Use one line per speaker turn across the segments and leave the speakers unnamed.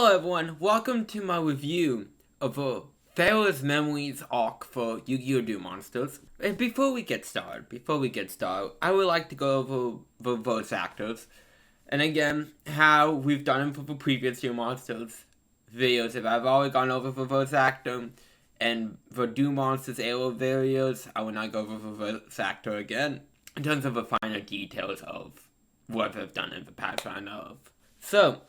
Hello everyone, welcome to my review of Pharaoh's Memories arc for Yu-Gi-Oh! Duel Monsters. And before we get started, I would like to go over the voice actors. And again, how we've done them for the previous Duel Monsters videos. If I've already gone over the voice actor and the Duel Monsters era videos, I will not go over the voice actor again in terms of the finer details of what they've done in the past I know of. So,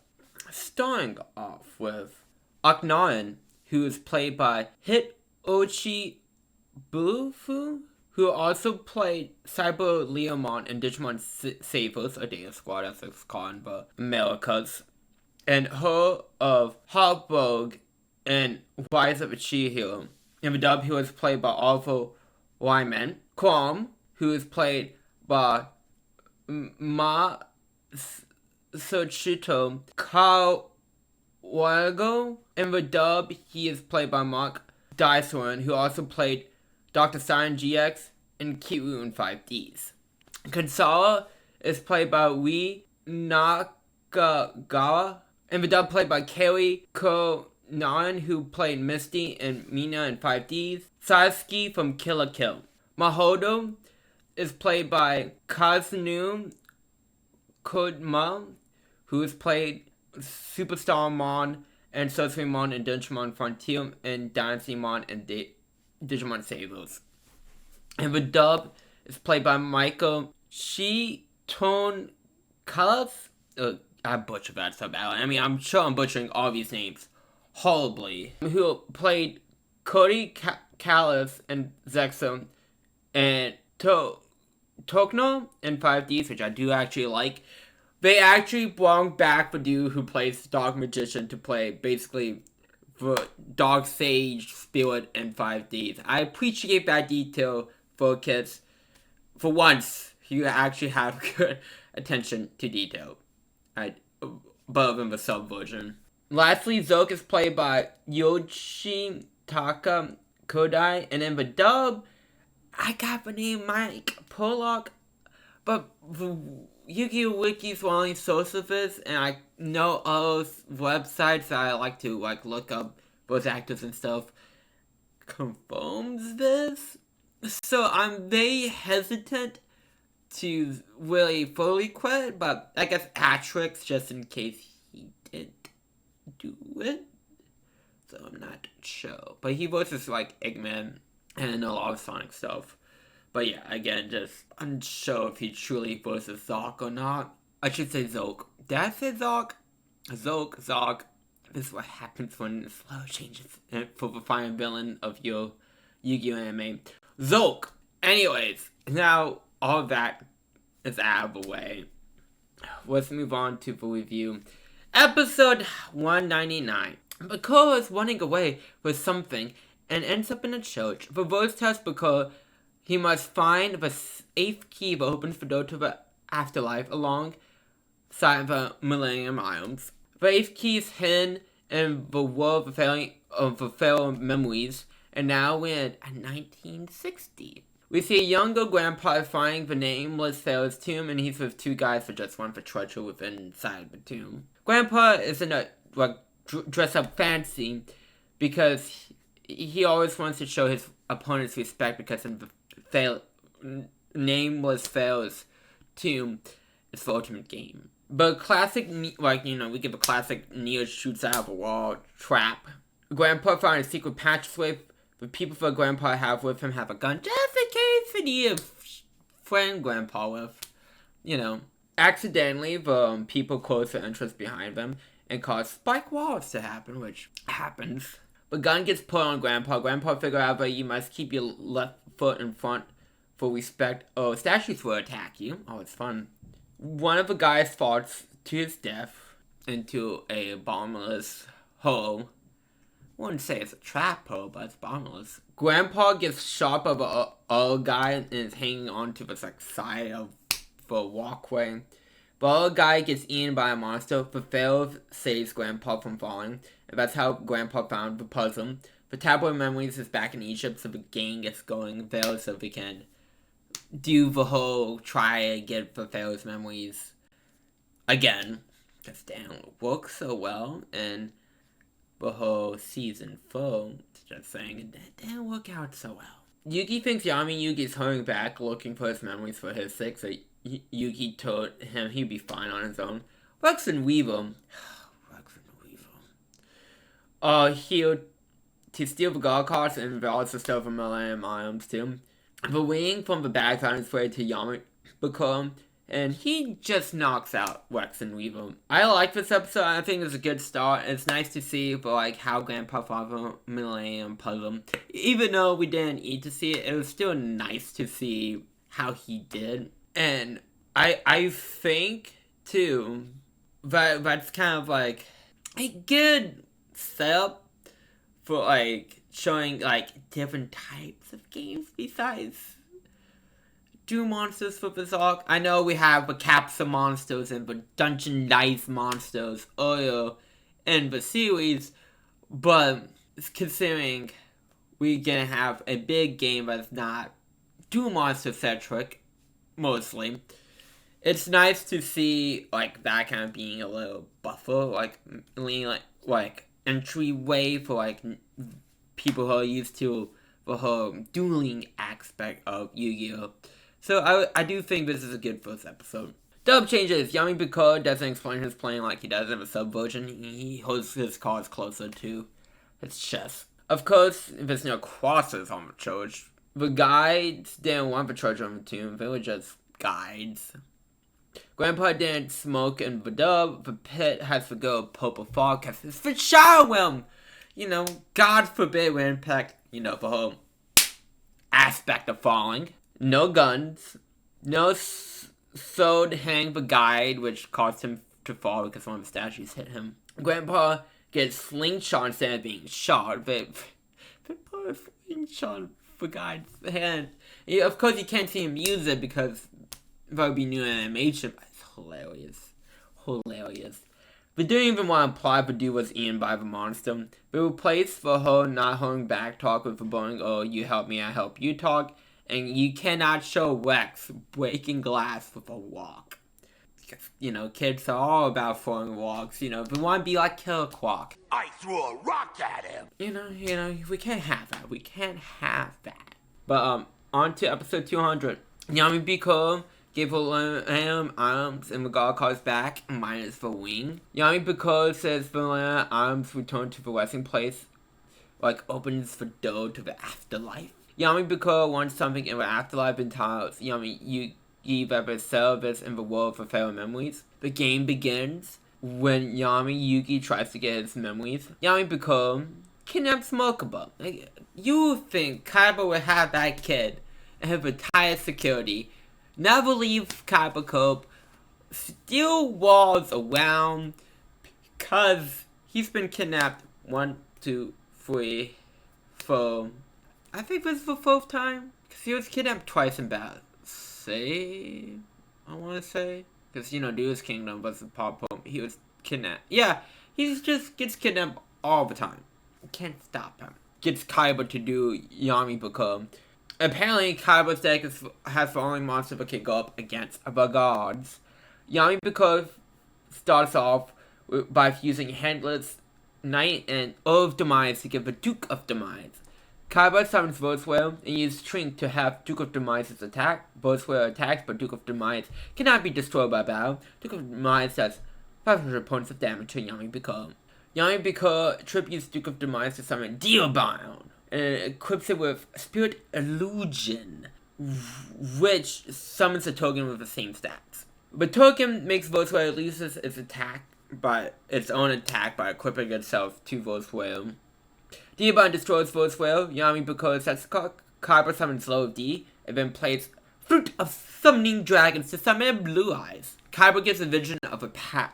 starting off with Aknaran, who is played by Hitoshi Bufu, who also played Cyber Leomon in Digimon Savers, a Data Squad as it's called in the Americas, and her of Harburg and Rise of a Chi Hero. In the dub, he was played by Arthur Wyman. Kwam, who is played by Ma Sochito Kawago. In the dub, he is played by Mark Dysoren, who also played Dr. Stein GX and Kiru in 5Ds. Kansara is played by Ri Nakagawa. In the dub, played by Kerry Konan, who played Misty and Mina in 5Ds. Sasuke from Kill la Kill. Mahodo is played by Kazunu Kodma, who has played Superstar Mon and Sorcery Mon in Digimon Frontier and Dynasty Mon and Digimon Savers. And the dub is played by Michael Shiton Kalas. I butchered that so bad. I mean, I'm sure I'm butchering all these names horribly. Who played Cody Callis and Zexo and Tokno in 5Ds, which I do actually like. They actually brought back the dude who plays Dog Magician to play basically the Dog Sage Spirit in 5Ds. I appreciate that detail for kids. For once, you actually have good attention to detail. Better than the sub version. Lastly, Zoke is played by Yoshitaka Kodai, and in the dub, I got the name Mike Pollock, but the Yu-Gi-Oh! Wiki's the only source of this, and I know other websites that I like to look up voice actors and stuff confirms this. So I'm very hesitant to really fully credit, but I guess Atrix just in case he didn't do it. So I'm not sure. But he voices Eggman and a lot of Sonic stuff. But yeah, again, just unsure if he truly voices Zoc or not. I should say Zoc. Did I say Zoc? Zoc. This is what happens when slow changes for the final villain of your Yu-Gi-Oh! Anime. Zoc! Anyways, now all of that is out of the way. Let's move on to the review. Episode 199. Bakura is running away with something and ends up in a church. The voice tells Bakura he must find the 8th key that opens the door to the afterlife alongside the Millennium Islands. The 8th key is hidden in the world of the Pharaoh memories, and now we're at 1960. We see a younger grandpa finding the nameless Pharaoh's tomb, and he's with two guys that just want the treasure within inside the tomb. Grandpa is in a dress up fancy because he always wants to show his opponents respect because in the nameless Pharaoh's tomb is the ultimate game. But classic, we give a classic Neo shoots out of a wall trap. Grandpa found a secret passageway. The people that Grandpa have with him have a gun just in case they need a friend Grandpa with. Accidentally, the people close their entrance behind them and cause spike walls to happen, which happens. The gun gets put on Grandpa. Grandpa figures out that you must keep your left foot in front for respect. Oh, statues will attack you. Oh, it's fun. One of the guys falls to his death into a bottomless hole. I wouldn't say it's a trap hole, but it's bottomless. Grandpa gets shot by the other guy and is hanging onto the side of the walkway. The other guy gets eaten by a monster. The Pharaoh saves Grandpa from falling, and that's how Grandpa found the puzzle. The tabloid memories is back in Egypt, so the gang gets going there so we can do the whole try and get the Pharaoh's memories again. Because they don't work so well, and the whole season 4. Just saying, it didn't work out so well. Yugi thinks Yugi's hurrying back looking for his memories for his sake, so Yugi told him he'd be fine on his own. Rex and Weaver. Healed to steal the God cards and also steal the Millennium Items too. The ring from the bag found its way to Yamiko, and he just knocks out Rex and Weaver. I like this episode. I think it's a good start. It's nice to see how Grandpa fought the Millennium Puzzle. Even though we didn't need to see it, it was still nice to see how he did. And I think too that's kind of a good setup for showing different types of games besides Doom monsters for this arc. I know we have the capsule monsters and the dungeon dice monsters earlier in the series, but considering we're gonna have a big game that's not Doom monster centric mostly, it's nice to see that kind of being a little buffer, entryway for people who are used to the whole dueling aspect of Yu-Gi-Oh! So I do think this is a good first episode. Dub changes. Yamiko doesn't explain his plan like he does in the sub version. He holds his cards closer to his chest. Of course, there's no crosses on the church. The guides didn't want the church on the tomb. They were just guides. Grandpa didn't smoke in the dub. The pit has to go purple fog because it's the shadow realm. God forbid we impact, the whole aspect of falling. No guns. No sword hang the guide, which caused him to fall because one of the statues hit him. Grandpa gets slingshot instead of being shot. They put a slingshot the guide's hand. Of course, you can't see him use it because that would be new animation, but it's hilarious. Hilarious. They didn't even want to imply the dude was eaten by the monster. They replaced the whole not holding back talk with the boring, oh, you help me, I help you talk. And you cannot show Rex breaking glass with a walk. Because, kids are all about throwing walks. They want to be like Killer Croc.
I threw a rock at him.
We can't have that. We can't have that. But, on to episode 200. Yamiko gave her arms and the God cards back, minus the wing. Yamiko says the arms return to the resting place, opens the door to the afterlife. Yamiko wants something in the afterlife and tells Yugi that there's service in the world for Pharaoh memories. The game begins when Yugi tries to get his memories. Yamiko kidnaps Mokuba. You think Kaiba would have that kid and have retired security, never leave Kaiba Cope, steal walls around because he's been kidnapped 1, 2, 3, 4. I think this is the 4th time. Because he was kidnapped twice in battle. I want to say. Because, Dude's Kingdom was the pop home. He was kidnapped. Yeah, he just gets kidnapped all the time. Can't stop him. Gets Kaiba to do Yamiko. Apparently, Kaiba's deck has the only monster that can go up against the gods. Yamiko starts off by using Handless Knight and Of Demise to give the Duke of Demise. Kaiba summons Volswell and uses Trink to have Duke of Demise's attack. Volswell attacks, but Duke of Demise cannot be destroyed by battle. Duke of Demise does 500 points of damage to Yamiko. Yamiko tributes Duke of Demise to summon Dealbound and equips it with Spirit Illusion, which summons a token with the same stats. The token makes Volswell loses its own attack by equipping itself to Volswell. Dealbound destroys Volswell. Yamiko sets Kaiba summons Low of D, and then plays Fruit of Summoning Dragons to summon Blue Eyes. Kaiba gives a vision of a path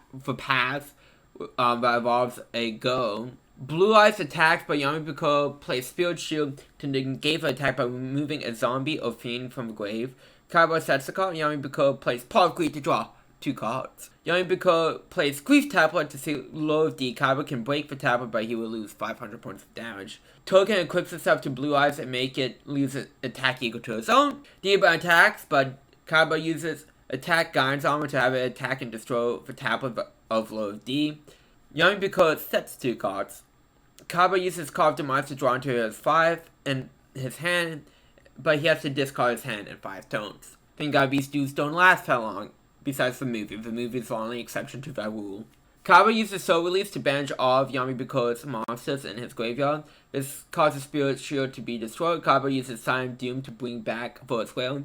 that involves a go. Blue Eyes attacks, but Yamiko plays Spirit Shield to negate the attack by removing a zombie or fiend from the grave. Kaiba sets the card. Yamiko plays Paw of Grief to draw 2 cards. Yamiko plays Grief Tablet to see Low of D. Kaiba can break the tablet, but he will lose 500 points of damage. Token equips itself to Blue Eyes and make it lose an attack equal to its own. Dealbound attacks, but Kaiba uses Attack Guidance Armor to have it attack and destroy the tablet of Low of D. Yamiko sets 2 cards. Kaiba uses carved demise to draw into his 5 in his hand, but he has to discard his hand in 5 tones. Thank God these dudes don't last that long, besides the movie. The movie is the only exception to that rule. Kaiba uses Soul Release to banish all of Yamabiko's monsters in his graveyard. This causes Spirit Shield to be destroyed. Kaiba uses Silent Doom to bring back Volkswagen.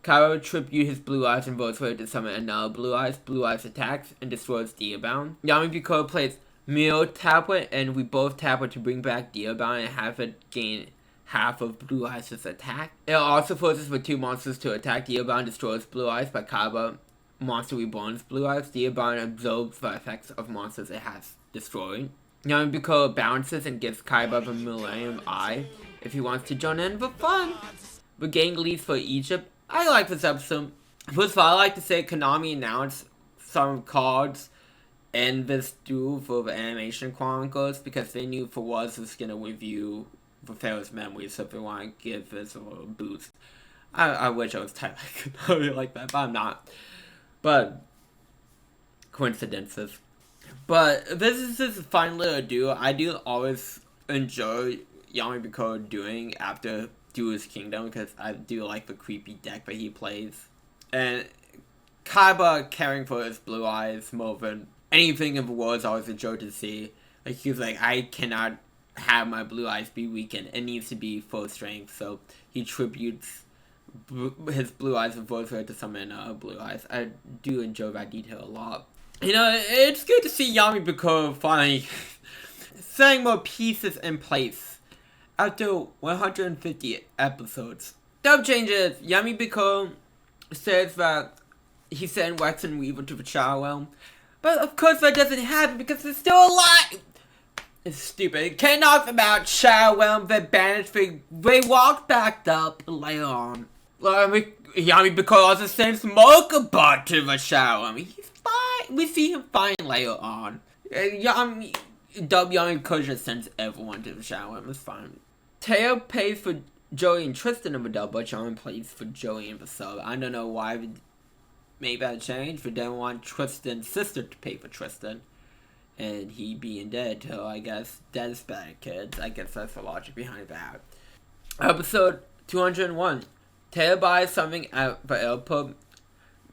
Kaiba tribute his Blue Eyes and Volkswagen to summon another Blue Eyes. Blue Eyes attacks and destroys Diabound. Yamabiko plays Mirror Tablet, and we both tablet to bring back Diabound and have it gain half of Blue Eyes' attack. It also forces the 2 monsters to attack. Diabound destroys Blue Eyes, but Kaiba Monster Reborn's Blue Eyes. Diabound absorbs the effects of monsters it has destroyed. Yamabiko bounces and gives Kaiba the Millennium Eye if he wants to join in the fun. The gang leaves for Egypt. I like this episode. First of all, I like to say Konami announced some cards in this duel for the Animation Chronicles because they knew Pharaoh was going to review the Pharaoh's memories, so they want to give this a little boost. I wish I was tight like Konami like that, but I'm not. But coincidences. But this is just a fun little duo. I do always enjoy Yamabiko doing after Duel's Kingdom because I do like the creepy deck that he plays. And Kaiba caring for his Blue Eyes more than anything in the world is always a joy to see. Like he's like, I cannot have my Blue Eyes be weakened. It needs to be full strength. So he tributes his Blue Eyes and voice to summon Blue Eyes. I do enjoy that detail a lot. You know, it's good to see Yamabiko finally setting more pieces in place after 150 episodes. Dub changes. Yamabiko says that he sent Wax and Weaver to the Shadow Realm, but of course that doesn't happen because they're still alive. It's stupid. It can't knock them out. Shadow Realm, they banished, they walked back up later on. Yamabiko also sends Mokabot to the Shadow Realm. He's fine. We see him fine later on. Yamabiko just sends everyone to the Shadow Realm. It's fine. Teo pays for Joey and Tristan in the dub, but John plays for Joey in the sub. I don't know why we made that change. We didn't want Tristan's sister to pay for Tristan. And he being dead, so I guess dead is better, kids. I guess that's the logic behind that. Episode 201. Teo buys something at the airport.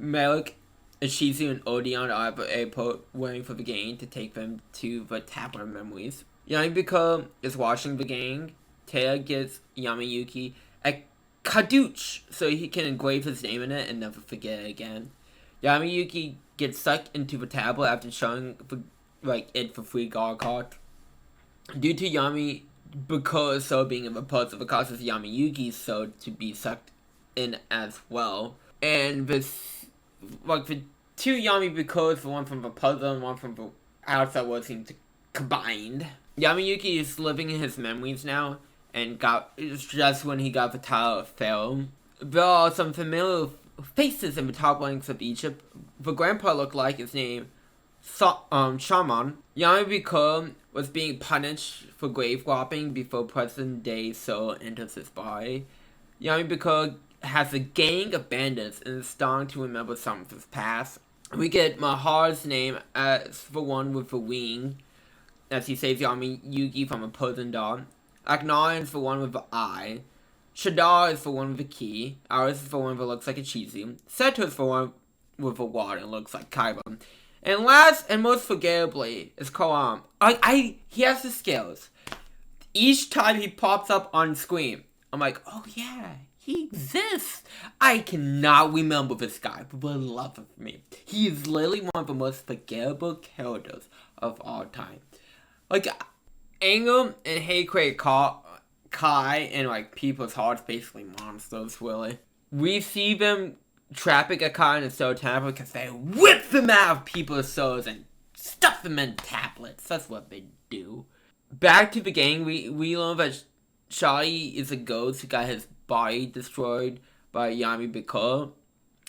Melik, Ishizu, and Odeon are at the airport waiting for the gang to take them to the Tablet Memories. Yamabiko is watching the gang. Teo gives Yamayuki a Kadooch so he can engrave his name in it and never forget it again. Yamayuki gets sucked into the tablet after showing it for free guard card. Due to Yamabiko's soul being in the puzzle, it causes Yamayuki's soul to be sucked in as well. And this, the 2 Yamabikos, the one from the puzzle and one from the outside world, seem to combined. Yamayuki is living in his memories now, and it's just when he got the title of Pharaoh. There are some familiar faces in the top ranks of Egypt. The grandpa looked like his name, Shaman. Yamabiko was being punished for grave robbing before present day soul enters his body. Yamabiko has a gang of bandits and is starting to remember some of his past. We get Mahar's name as the one with the wing, as he saves Yamayuki from a prison dog. Aknar is the one with the eye. Shadar is the one with the key. Aris is the one that looks like a Chizu. Seto is the one with the water and looks like Kaiba. And last and most forgettably is Koam. He has the skills. Each time he pops up on screen, I'm like, oh yeah, he exists. I cannot remember this guy for the love of me. He is literally one of the most forgettable characters of all time. Anger and hate create Kai and people's hearts, basically monsters, really. We see them trapping a Kai in a soul tablet because they whip them out of people's souls and stuff them in tablets. That's what they do. Back to the gang, we learn that Shai is a ghost who got his body destroyed by Yamabiko.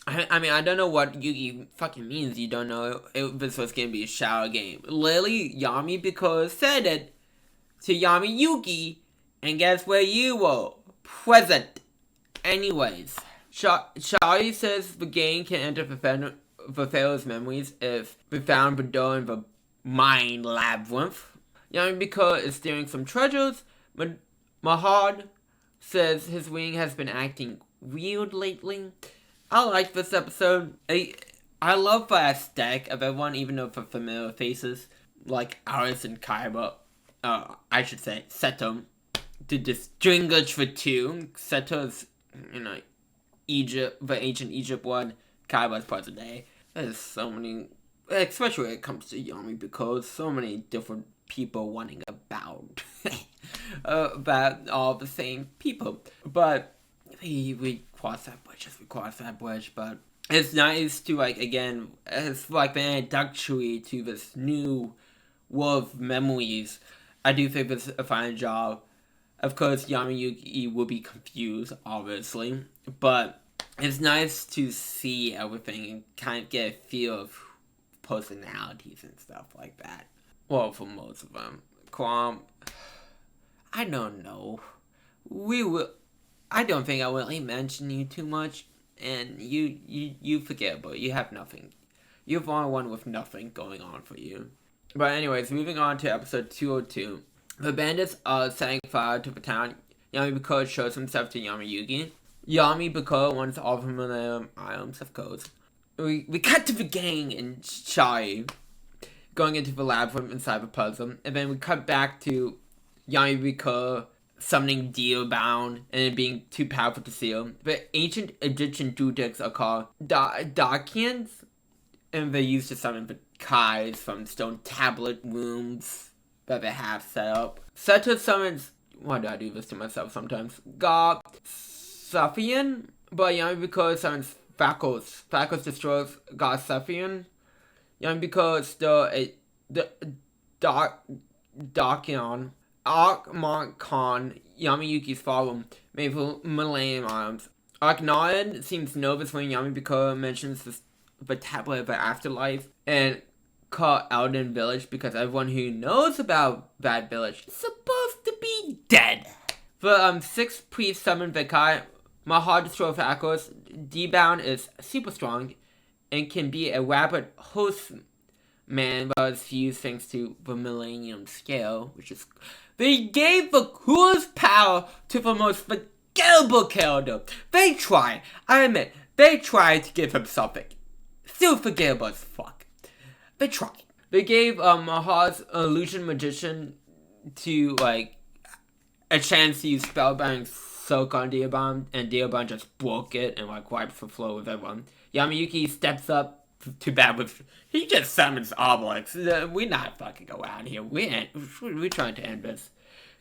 I mean, I don't know what Yugi fucking means. You don't know if this was going to be a shower game. Literally, Yamabiko said it to Yamayuki, and guess where you were? Present. Anyways, Shai says the gang can enter the Pharaoh's memories if they found the door in the mind labyrinth. Yamabiko is stealing some treasures. Mahad says his wing has been acting weird lately. I like this episode. I love the aesthetic of everyone, even though for familiar faces like Alice and Kaiba. I should say Seto did this English for two. Seto's, Egypt, the ancient Egypt one. Kaiba's present day. There's so many, especially when it comes to Yami, because so many different people wanting about all the same people. But we cross that bridge, but it's nice to, again, it's like an introductory to this new world of memories. I do think it's a fine job. Of course, Yami will be confused, obviously, but it's nice to see everything and kind of get a feel of personalities and stuff like that. Well, for most of them. Kwam, I don't know. I don't think I really mention you too much, and you forgettable. You have nothing. You're the only one with nothing going on for you. But anyways, moving on to episode 202. The bandits are setting fire to the town. Yamabiko shows himself to Yamayugi. Yamabiko wants all of the items, of course. We cut to the gang and Shai going into the labyrinth inside the puzzle. And then we cut back to Yamabiko summoning Dealbound and it being too powerful to seal. The ancient Egyptian Dudeks are called Dakians, and they used to summon the Kais from stone tablet rooms that they have set up. Seto summons, why do I do this to myself sometimes? God Suffian, but Yamabiko summons Pharaoh. Pharaoh destroys God Suffian. Yamabiko is still a Dakion. Arkmont Khan, Yamayuki's father, made for Millennium Arms. Arknod seems nervous when Yamabiko mentions the tablet of the afterlife and called Elden Village because everyone who knows about that village is supposed to be dead. The sixth priest summoned the Kai. Mahad destroys Akos. D-Bound is super strong and can be a rapid host man, but is fused thanks to the Millennium Scale, which is... They gave the coolest power to the most forgettable character. They tried. I admit, they tried to give him something. Still forgettable as fuck. They tried. They gave Mahad's Illusion Magician to, a chance to use Spellbinding Soak on Dearborn, and Dearborn just broke it and, wiped the floor with everyone. Yamayuki steps up to bat with... He just summons Obelix. We're not fucking around here. We're trying to end this.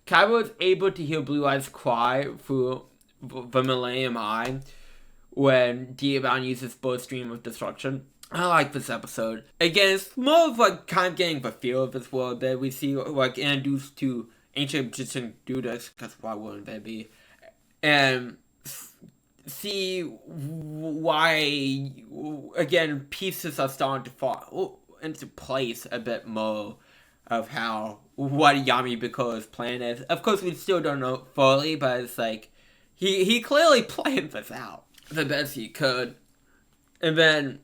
Kaiba is able to hear Blue Eyes cry through the Millennium Eye when Dearborn uses both Stream of Destruction. I like this episode. Again, it's more of kind of getting the feel of this world that we see introduced to ancient Egyptian Dudeks, because why wouldn't they be? And see why, again, pieces are starting to fall into place a bit more of what Yamabiko's plan is. Of course, we still don't know fully, but it's he clearly planned this out the best he could. And then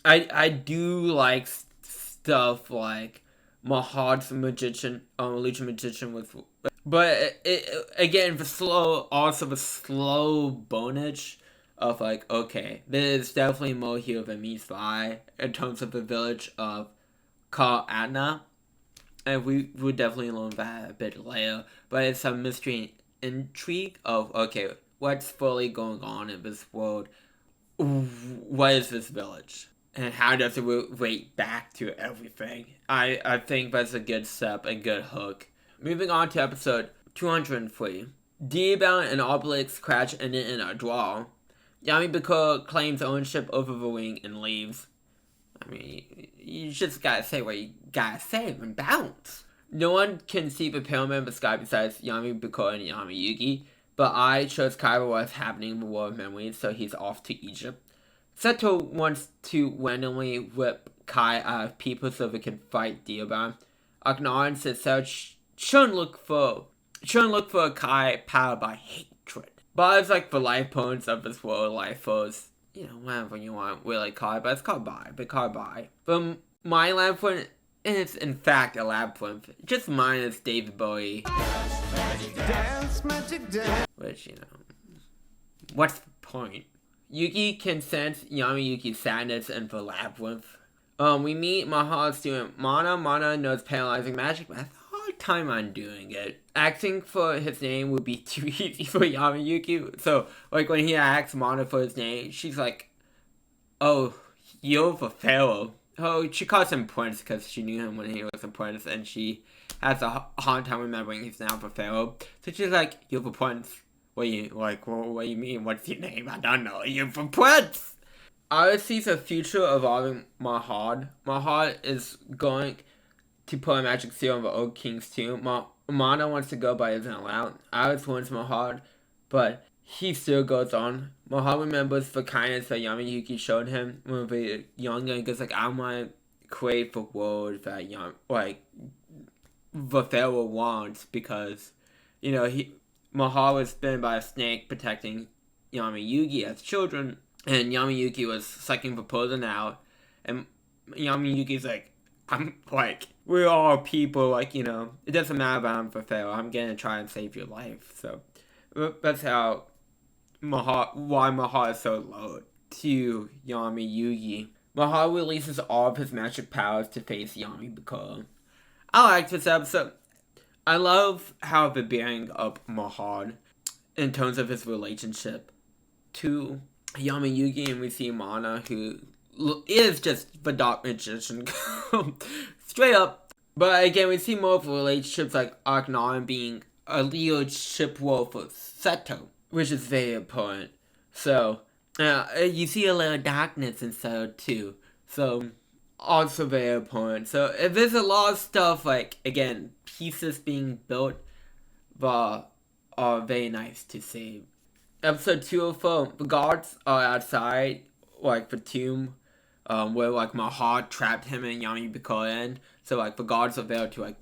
I do like stuff like Mahad's Illusion Magician with... But again, the slow bonus of okay, there's definitely more here than meets the eye in terms of the village of Kal Adna. And we would definitely learn that a bit later. But it's a mystery and intrigue of, okay, what's fully going on in this world? What is this village? And how does it relate back to everything? I think that's a good step and good hook. Moving on to episode 203. D-Bound and Obelix crash in a draw. Yamabiko claims ownership over the ring and leaves. I mean, you just gotta say what you gotta say and bounce. No one can see the pyramid in the sky besides Yamabiko and Yamayugi, but I chose Kaiba what's happening in the world of memories, so he's off to Egypt. Seto wants to randomly whip Kai out of people so they can fight Dearborn. Akhenaten says Seto shouldn't look for a Kai powered by hatred. But it's the life points of this world, life force, whatever you want, really call it, but it's called by. But my life point is in fact a labyrinth, just minus David Bowie.
Dance, magic dance.
Which, what's the point? Yugi can sense Yamayuki's sadness in the labyrinth. We meet Maha's student Mana. Mana knows paralyzing magic, but has a hard time on doing it. Asking for his name would be too easy for Yamayuki. So, like, when he asks Mana for his name, she's like, oh, you're the Pharaoh. Oh, she calls him Prince because she knew him when he was a prince, and she has a hard time remembering he's now the Pharaoh. So she's like, you're the Prince. What do you mean? What's your name? I don't know. You're the Prince! I see the future evolving Mahad. Mahad is going to put a magic seal on the old king's tomb. Mana wants to go but isn't allowed. Alice warns Mahad, but he still goes on. Mahad remembers the kindness that Yamayuki showed him when they were younger and goes like, I want to create the world that the Pharaoh wants, because, Mahad was bitten by a snake protecting Yamayuki as children. And Yamayuki was sucking the poison out. And Yamayuki's like, we're all people, it doesn't matter if I'm for Pharaoh. I'm gonna try and save your life. So, that's how why Mahal is so low to Yamayuki. Mahal releases all of his magic powers to face Yami. I like this episode. I love how they're bearing up Mahal in terms of his relationship to Yamayuki, and we see Mana, who is just the dark magician, straight up. But again, we see more of relationships like Akhenaten being a leadership role for Seto, which is very important. So, you see a little darkness in Seto too. So, also very important. So, there's a lot of stuff, again, pieces being built that are very nice to see. Episode 204, the guards are outside, the tomb, where, Mahad trapped him and Yami in. So, the guards are there to,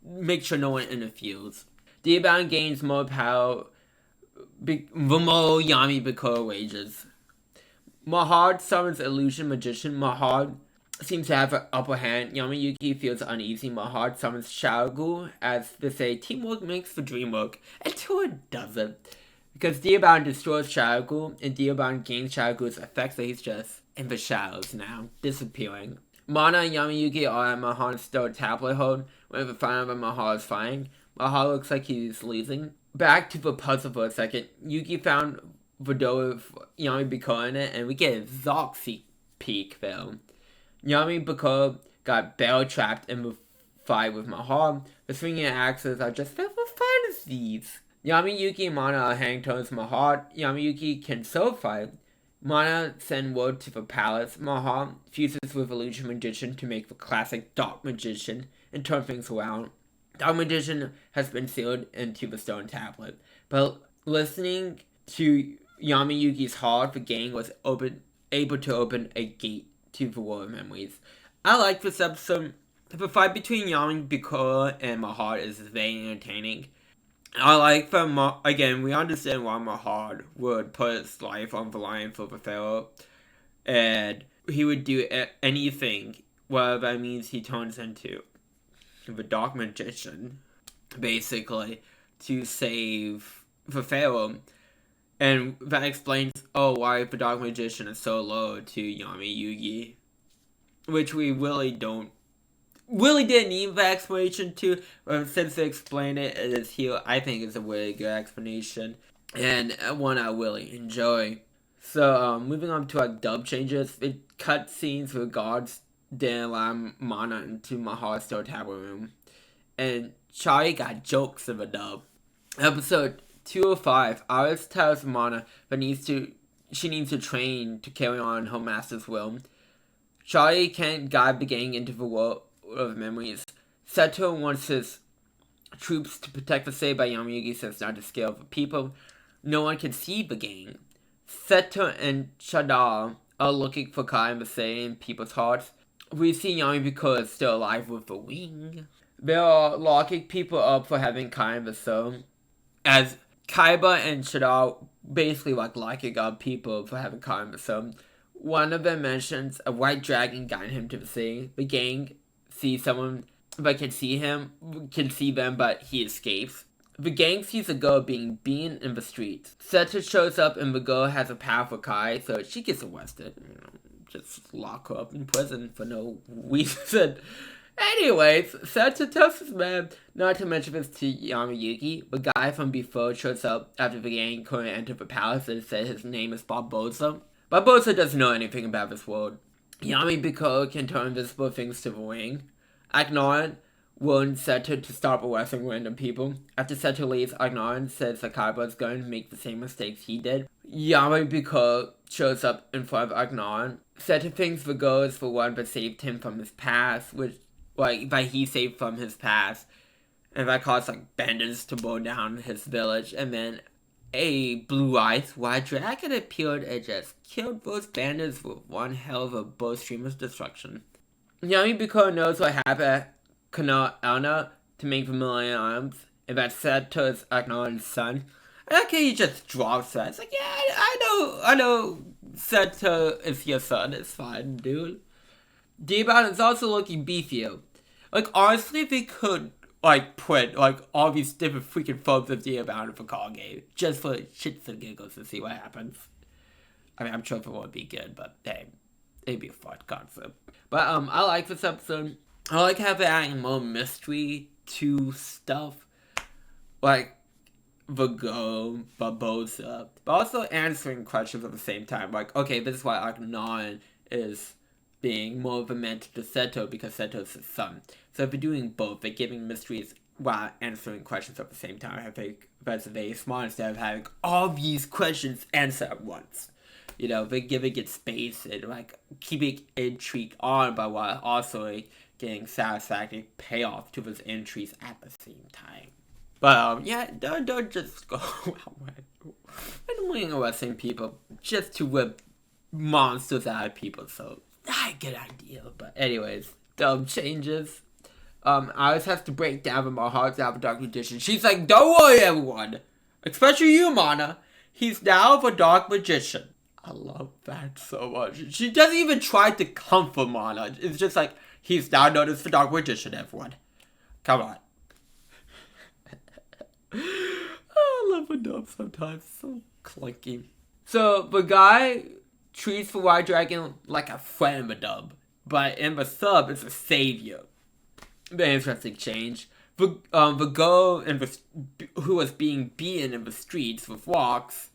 make sure no one interferes. Diabound gains more power the more Yami rages. Mahad summons Illusion Magician. Mahad seems to have an upper hand. Yamayuki feels uneasy. Mahad summons Shaogu, as they say, teamwork makes the dream work, until it doesn't. Because Diabound destroys Shaogu, and Diabound gains Shaogu's effects, so he's just in the shadows now, disappearing. Mana and Yamayuki are at Mahad's stone tablet hold, when the find of Mahad is flying. Mahad looks like he's losing. Back to the puzzle for a second. Yuki found the door with Yami in it, and we get a Zoxy peek though. Yami got barrel trapped in the fight with Mahad. The swinging axes are just filled with fantasies. Yamayuki and Mana are hanging towards Mahad. Yamayuki can so fight. Mana send word to the palace. Mahad fuses with Illusion Magician to make the classic Dark Magician and turn things around. Dark Magician has been sealed into the stone tablet. But listening to Yamayuki's heart, the gang was able to open a gate to the world of memories. I like this episode. The fight between Yami and Mahad is very entertaining. I like that, again, we understand why Mahad would put his life on the line for the Pharaoh, and he would do anything, whether that means he turns into the Dark Magician, basically, to save the Pharaoh. And that explains, why the Dark Magician is so low to Yamayuki, which we really didn't need the explanation to, but since they explain it is here, I think it's a really good explanation, and one I really enjoy. So, moving on to dub changes, the cut scenes with guards didn't allow Mana into Mahad's stone tablet room, and Charlie got jokes in the dub. Episode 205, Alice tells Mana that she needs to train to carry on her master's will. Charlie can't guide the gang into the world of memories. Seto wants his troops to protect the city, but Yamayuki says not to scale the people. No one can see the gang. Seto and Shadar are looking for Kai in the city in people's hearts. We see Yami is still alive with a wing. They are locking people up for having Kai in the soul, as Kaiba and Shadar basically locking up people for having Kai in the soul. One of them mentions a white dragon guiding him to the city. The gang see someone, but can see them, but he escapes. The gang sees the girl being beaten in the streets. Seto shows up and the girl has a powerful Kai, so she gets arrested. Just lock her up in prison for no reason. Anyways, Seto tells his man not to mention this to Yamayuki. The guy from before shows up after the gang couldn't enter the palace and said his name is Barbosa. Barbosa doesn't know anything about this world. Yamabiko can turn invisible things to the ring. Agnon warns Seto to stop arresting random people. After Seto leaves, Agnon says Akaiba is going to make the same mistakes he did. Yamabiko shows up in front of Agnon. Seto thinks the girl is the one that saved him from his past, that he saved from his past. And that caused bandits to burn down his village. And then a blue-eyed white dragon appeared and just killed those bandits with one hell of a burst stream of destruction. Yamabiko knows what happened at Kana Elna to make the Millennium Arms, and that Seto's Agnon's son. And okay, he just drops that. It's yeah, I know Seto is your son, it's fine, dude. D-Bound is also looking beefier. Honestly, they could, put, all these different freaking forms of D-Bound in the call game, just for shits and giggles to see what happens. I mean, I'm sure it won't be good, but hey, it'd be a fun concept. But, I like this episode. I like having adding more mystery to stuff. The girl, Barbosa, but also answering questions at the same time. Okay, this is why Agnon is being more of a mentor to Seto because Seto's his son. So if you're doing both, they're giving mysteries while answering questions at the same time. I think that's very smart instead of having all these questions answered at once. They're giving it space and keeping intrigue on, but while also getting satisfactory payoff to those entries at the same time. But yeah, don't just go annoying arresting people just to whip monsters out of people. So good idea. But anyways, dumb changes. Alice has to break down with my heart's out of Dark Magician. She's like, don't worry, everyone, especially you, Mana. He's now the Dark Magician. I love that so much. She doesn't even try to comfort Mana. It's just he's now known as the Dark Magician, everyone. Come on. I love a dub sometimes. So clunky. So the guy treats the White Dragon like a friend of a dub, but in the sub, it's a savior. Very interesting change. The girl who was being beaten in the streets with rocks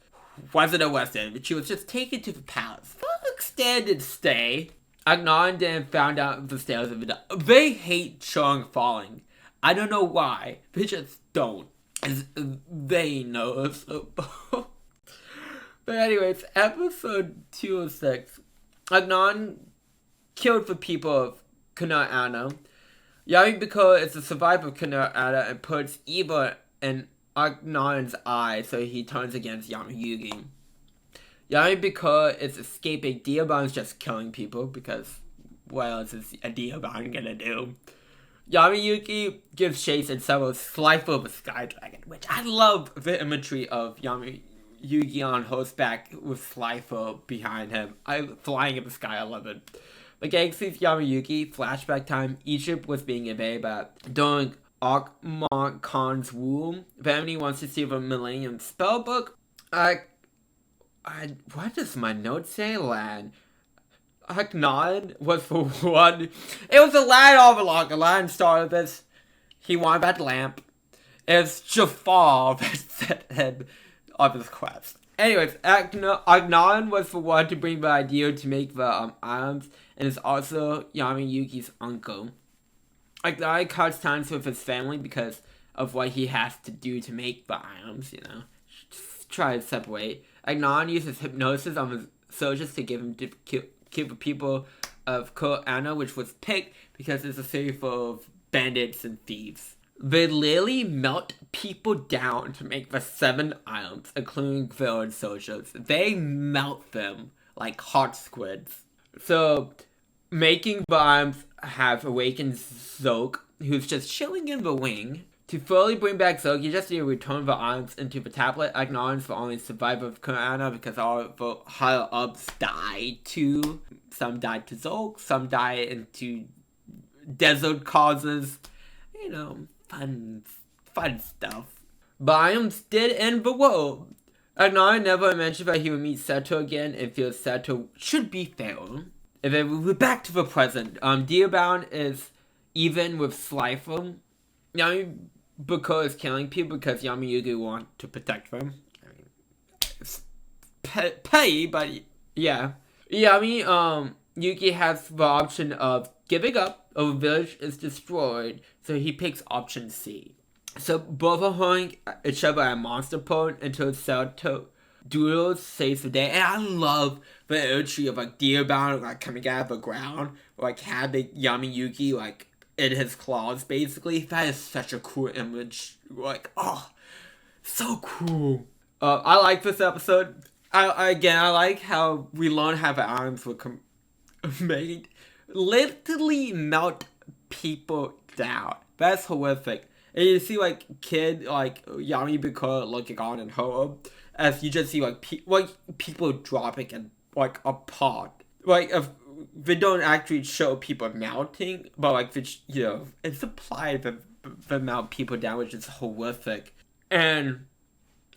wasn't arrested, but she was just taken to the palace for an extended stay. Agnon then found out the stairs of the dub. They hate showing falling. I don't know why. They just don't. They know. But anyways, episode 206. Agnon killed the people of Kana Anna. Yamabiko is a survivor of Kana Anna and puts evil in Agnon's eye, so he turns against Yamayuki. Yamabiko is escaping. Diabon's just killing people because what else is a Diabon gonna do? Yamayuki gives chase and summons Slifer the Sky Dragon, which I love the imagery of Yamayuki on horseback with Slifer behind him. Flying in the sky, I love it. The gang sees Yamayuki, flashback time. Egypt was being invaded by during Akhmon Khan's rule. If anyone wants to see the Millennium Spellbook, what does my note say, lad? Agnon was for one. It was a lad overlock. A lad started this. He wanted that lamp. It's Jafar that set him on this quest. Anyways, Agnon was the one to bring the idea to make the items, and is also Yamayuki's uncle. Agnon cuts time with his family because of what he has to do to make the items, Just try to separate. Agnon uses hypnosis on his soldiers to give him kill the people of Ko Anna, which was picked because it's a city full of bandits and thieves. They literally melt people down to make the 7 items, including villain soldiers. They melt them like hot squids. So, making the items have awakened Zoke, who's just chilling in the wing. To fully bring back Zoke, you just need to return the items into the tablet. Acknowledge the only survivor of Koana because all the higher ups died too. Some died to Zoke, some died into desert causes, fun stuff. Biomes did end the world. Agnara never mentioned that he would meet Seto again and feels Seto should be Pharaoh. And then we're back to the present. Dearbound is even with Slifer. Yami Buko is killing people because Yami Yugi want to protect them. I mean, it's petty, but yeah. Yami Yugi has the option of giving up or the village is destroyed, so he picks option C. So both are holding each other at monster point until Seto Duos saves the day. And I love the energy of like Dearbound like coming out of the ground, like having Yami Yugi like in his claws basically. That is such a cool image. Like, oh, so cool. I like this episode. I like how we learn how the arms were made. Literally melt people down. That's horrific. And you see like kid like Yami Biko looking on in horror as you just see like people dropping and like apart. Like if they don't actually show people melting, but like it's implied that they melt people down, which is horrific. And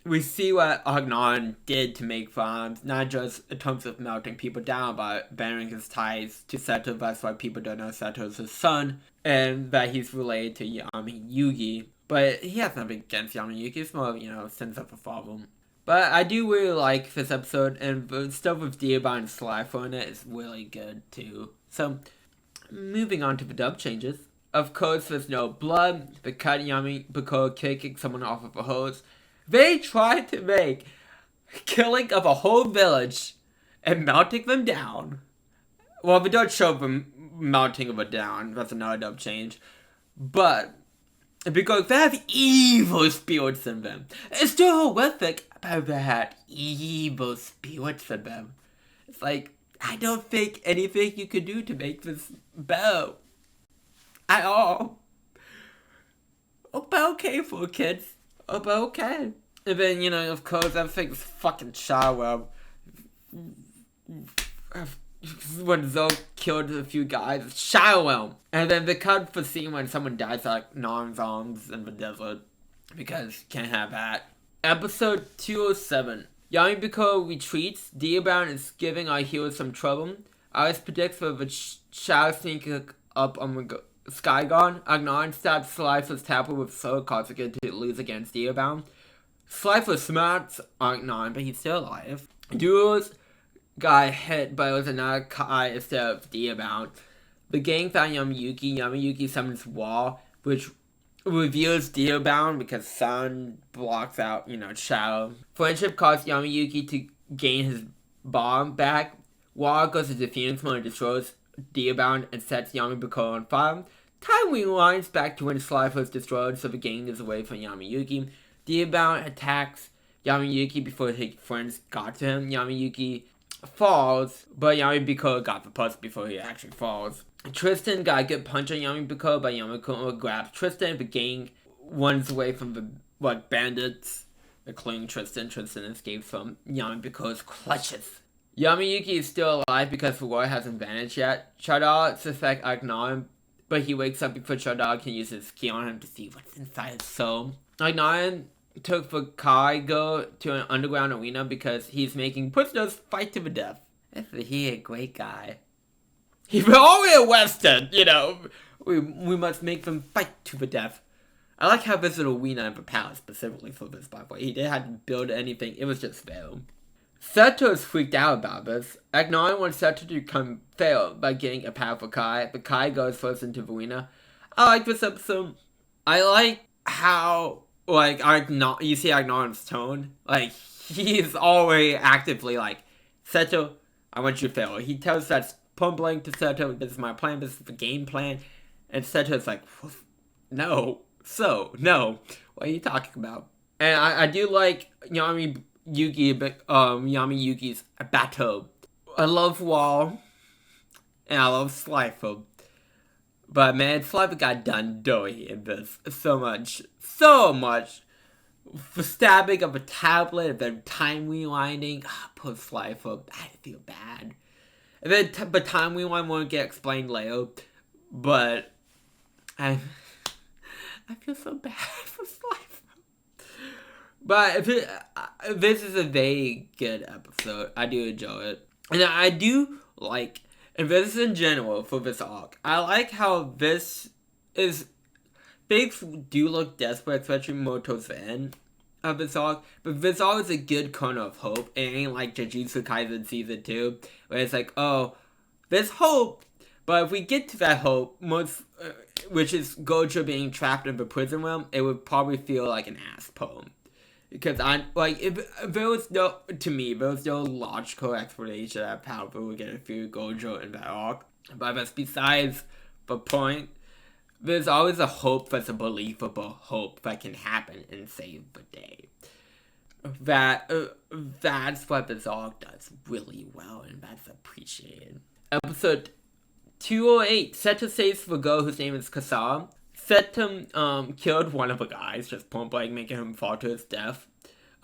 we see what Agnon did to make farms, not just in terms of melting people down, but bearing his ties to Seto. That's why people don't know Seto's his son, and that he's related to Yami Yugi. But he has nothing against Yami Yugi. It's more of, sense of a problem. But I do really like this episode, and the stuff with Dearbound and Slifer in it is really good too. So, moving on to the dub changes. Of course, there's no blood. The cut Yami Bako kicking someone off of a hose. They tried to make killing of a whole village and melting them down. Well, we don't show them melting them down. That's another dub change. But because they have evil spirits in them. It's still horrific, but they had evil spirits in them. It's like, I don't think anything you could do to make this better. At all. Oh, but okay for kids. Oh, but okay. And then, of course, everything's fucking Shawwell. When Zoe killed a few guys, Shawwell. And then they cut the scene when someone dies like non-zombs in the desert. Because you can't have that. Episode 207. Yami Biko retreats. Dearbound is giving our heroes some trouble. Alice predicts for the shadow sneaking up on the Skygon. Agnon stabs Slifer's tapper with soul causing it to lose against Dearbound. Slifer smarts Agnon, but he's still alive. Duos got hit, but it was another Kai instead of Dearbound. The gang found Yami Yugi. Yami Yugi summons Wall, which reveals Dearbound because sun blocks out, shadow. Friendship caused Yami Yugi to gain his bomb back. Wall goes into Phoenix mode and destroys Dearbound and sets Yami Biko on fire. Time rewinds back to when Slifer was destroyed, so the gang is away from Yami Yugi. Dearbound attacks Yami Yugi before his friends got to him. Yami Yugi falls, but Yami Biko got the puzzle before he actually falls. Tristan got a good punch on Yami Biko, but Yami Biko grabs Tristan. The gang runs away from the bandits, including Tristan. Tristan escapes from Yami Biko's clutches. Yami Yugi is still alive because Roy hasn't vanished yet. Chadar suspects Agnon, but he wakes up before Chadar can use his key on him to see what's inside his soul. Agnon took the Kaigo to an underground arena because he's making prisoners fight to the death. He's a great guy. He's already arrested, We must make them fight to the death. I like how there's an arena in the palace specifically for this, by the way. He didn't have to build anything, it was just Pharaoh. Seto is freaked out about this. Agnon wants Seto to become Pharaoh by getting a powerful Kai. The Kai goes first into the arena. I like this episode. I like how, you see Agnon's tone. He's already actively Seto, I want you to Pharaoh. He tells that point blank to Seto, this is my plan, this is the game plan. And Seto's like, no. No. What are you talking about? And I do like Yami Yugi's battle. I love Wall, and I love Slifer. But man, Slifer got done dirty in this so much. The stabbing of a tablet, and then time rewinding. Poor Slifer, I feel bad. And then, but time rewind won't get explained later. But I feel so bad for Slifer. But this is a very good episode. I do enjoy it. And I do like, and this is in general for this arc, I like how this is, things do look desperate, especially more towards the end of this arc, but this arc is a good kernel of hope. It ain't like Jujutsu Kaisen Season 2, where it's like, oh, there's hope, but if we get to that hope, which is Gojo being trapped in the prison realm, it would probably feel like an ass poem. Because if there was no, to me, there was no logical explanation of how we were gonna feel Gojo in that arc. But that's besides the point. There's always a hope that's a believable hope that can happen and save the day. That's what this arc does really well, and that's appreciated. Episode 208, Seto saves the girl whose name is Kasara. Seto killed one of the guys, just point blank, making him fall to his death.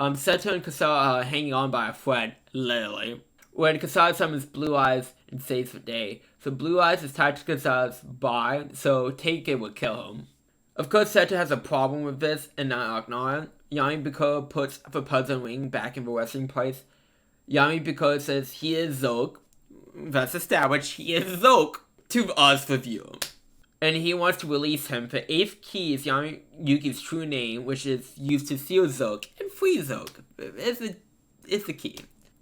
Seto and Kasara are hanging on by a thread, literally, when Kasara summons Blue Eyes and saves the day. So Blue Eyes is tied to Kasara's bar, so Take It would kill him. Of course, Seto has a problem with this and not ignoring. Yami Biko puts the puzzle ring back in the resting place. Yami Biko says he is Zoke. That's established, he is Zoke to us, the viewer. And he wants to release him. The 8th key is Yami Yuki's true name, which is used to seal Zoke and free Zoke. It's the key.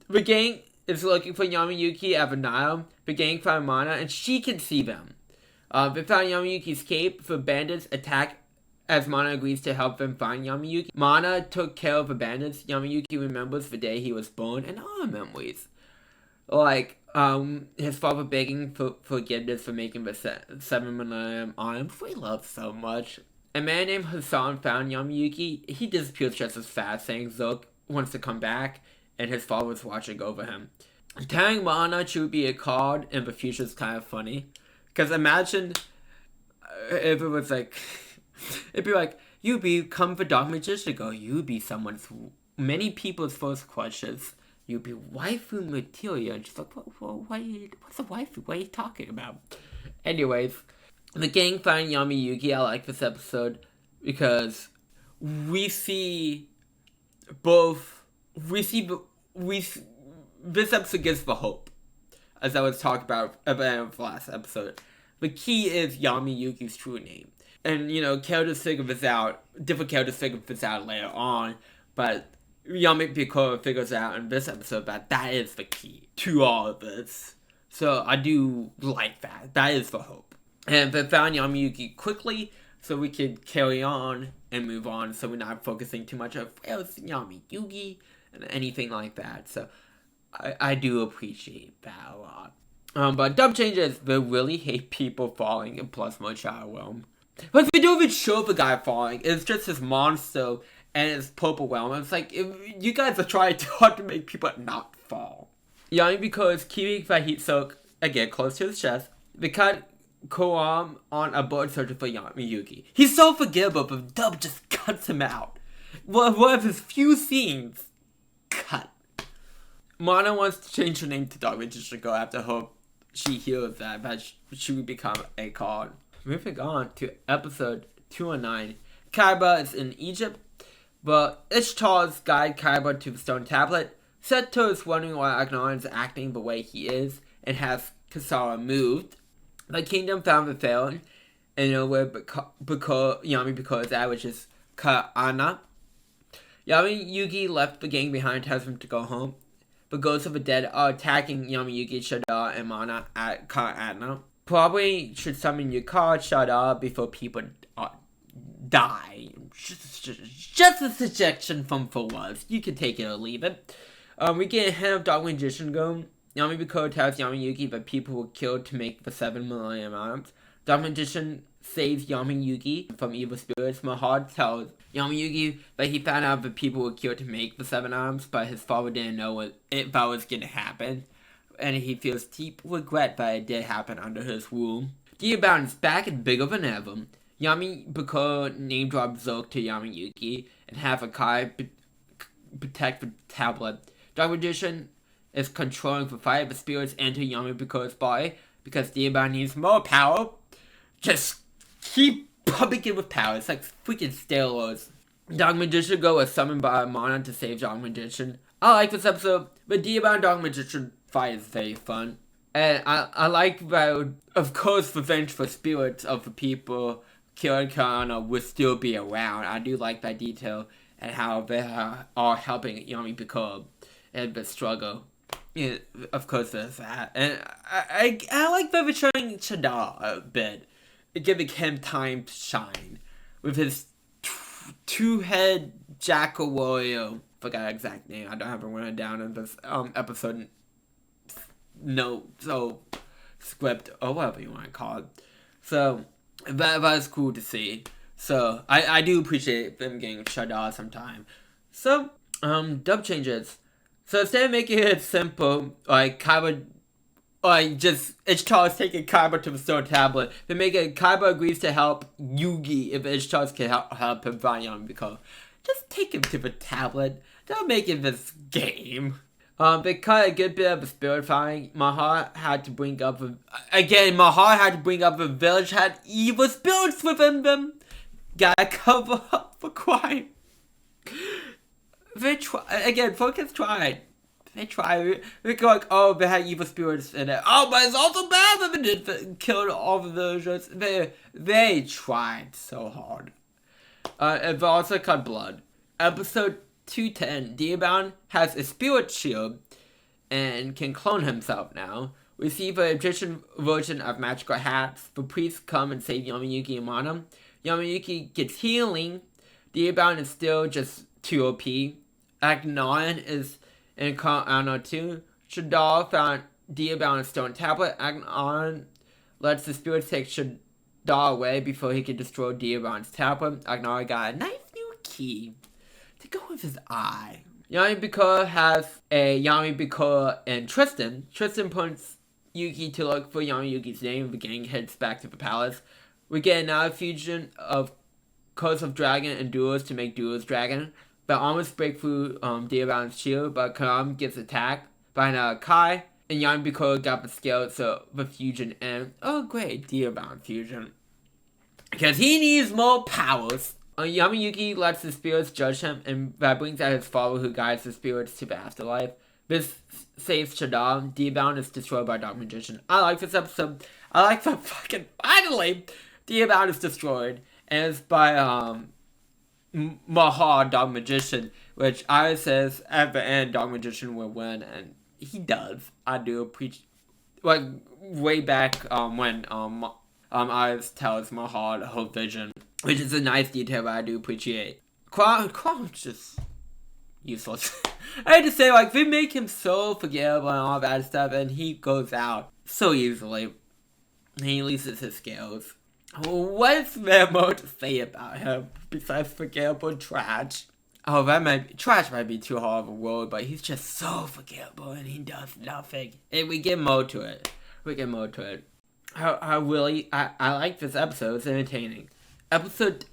The gang is looking for Yami Yuki at the Nile. The gang found Mana, and she can see them. They found Yami Yuki's cape. The bandits attack as Mana agrees to help them find Yami Yuki. Mana took care of the bandits. Yami Yuki remembers the day he was born and other memories. Like, his father begging for forgiveness for making the 7 Millennium Arms we love so much. A man named Hassan found Yami Yuki. He disappears just as fast, saying Zook wants to come back, and his father was watching over him. Telling Mana should be a card in the future is kind of funny. Because imagine if it was like, it'd be like, you become the Dark Magician girl. You be many people's first crushes. You'd be waifu material. And she's like, what's a waifu? What are you talking about? Anyways, the gang find Yami Yuki. I like this episode because we see this episode gives the hope, as I was talking about at the end of the last episode. The key is Yami Yuki's true name. And, characters figure this out, different characters figure this out later on, but Yami Picoro figures out in this episode that is the key to all of this. So I do like that. That is the hope. And they found Yami Yuki quickly, so we could carry on and move on, so we're not focusing too much on where's Yami Yuki and anything like that. So I do appreciate that a lot. But dub changes, they really hate people falling in Plasma Child Realm. Like, they don't even show the guy falling. It's just his monster and his purple realm. It's like, you guys are trying too hard to make people not fall. Yami because keeping the heat soak, again, close to his chest. They cut Koam on a board searching for Yami Yuki. He's so forgivable, but dub just cuts him out. One of his few scenes. Cut. Mana wants to change her name to Dark Magician Girl after she heals that she would become a card. Moving on to episode 209. Kaiba is in Egypt, but Ishtar's guide Kaiba to the stone tablet. Seto is wondering why Agnon is acting the way he is and has Kasara moved. The kingdom found the Pharaoh and nowhere Yami because that, which is Ka'ana. Yami Yugi left the gang behind, tells him to go home. The ghosts of the dead are attacking Yami Yugi, Shadar, and Mana at Ka'ana. Probably should summon your card, Shadar, before people die. Just a suggestion from Fawaz. You can take it or leave it. We get a hint of Dark Magician Go. Yami Biko tells Yami Yuki that people were killed to make the 7 Millennium Arms. Dark Magician saves Yami Yuki from evil spirits. Mahad tells Yami Yuki that he found out that people were killed to make the 7 arms, but his father didn't know that was going to happen. And he feels deep regret that it did happen under his womb. Gearbound is back and bigger than ever. Yami Biko name drops Zoke to Yami Yuki and have Akai protect the tablet. Dark Magician is controlling the fire, but spirits enter Yami Biko's body because Gearbound needs more power. Just keep pumping it with power. It's like freaking steroids. Dog Magician Go was summoned by Mana to save Dog Magician. I like this episode, but Diablo and Dog Magician fight is very fun. And I like that, of course, revenge for spirits of the people killing Kana will still be around. I do like that detail and how they are helping Yami Piccolo in the struggle. Yeah, of course there's that. And I like that they're showing Chadar a bit, giving him time to shine with his two-head jackal warrior. Forgot the exact name. I don't have it written down in this episode note, so script or whatever you want to call it. So that was cool to see. So I do appreciate them getting Shadar sometime. So dub changes. So instead of making it simple, like Kaiba, like just Ichitar's taking Kaiba to the stone tablet, they make it Kaiba agrees to help Yugi if Ichitar's can help him find Yami because just take him to the tablet. Don't make it this game. They cut a good bit of the spirit fighting. Mahar had to bring up the village had evil spirits within them. Gotta cover up for crime. Focus tried. They tried. They go like, oh, they had evil spirits in it. Oh, but it's also bad that they did killed all the villagers. They tried so hard. And they also cut blood. Episode 210, Diabound has a spirit shield and can clone himself now. We see the Egyptian version of magical hats. The priests come and save Yamayuki and Mana. Yamayuki gets healing. Diabound is still just too OP. Agnon is in Anno 2. Shadar found Diabound's stone tablet. Agnon lets the spirits take Shadar away before he can destroy Diabound's tablet. Agnon got a nice new key to go with his eye. Yami Bikor has a Yami Bikor and Tristan. Tristan points Yuki to look for Yami Yuki's name. The gang heads back to the palace. We get another fusion of Curse of Dragon and Duos to make Duos Dragon. But almost break through Diabound's shield, but Karam gets attacked by another Kai. And Yami Bikor got the skill, so the fusion ends. Oh great, Diabound fusion. Because he needs more powers. Yamayuki lets the spirits judge him, and that brings out his father who guides the spirits to the afterlife. This saves Shadar. Diabound is destroyed by Dark Magician. I like this episode. I like the fucking... Finally! Diabound is destroyed. And it's by, Mahar, Dark Magician, which Iris says at the end Dark Magician will win, and he does. I do appreciate... Like, way back, when, Iris tells Mahar the whole vision. Which is a nice detail that I do appreciate. Kwon's just useless. I had to say, like, they make him so forgettable and all that stuff, and he goes out so easily. And he loses his skills. What is there more to say about him besides forgettable trash? Oh, trash might be too hard of a word, but he's just so forgettable and he does nothing. And we get more to it. I like this episode. It's entertaining. Episode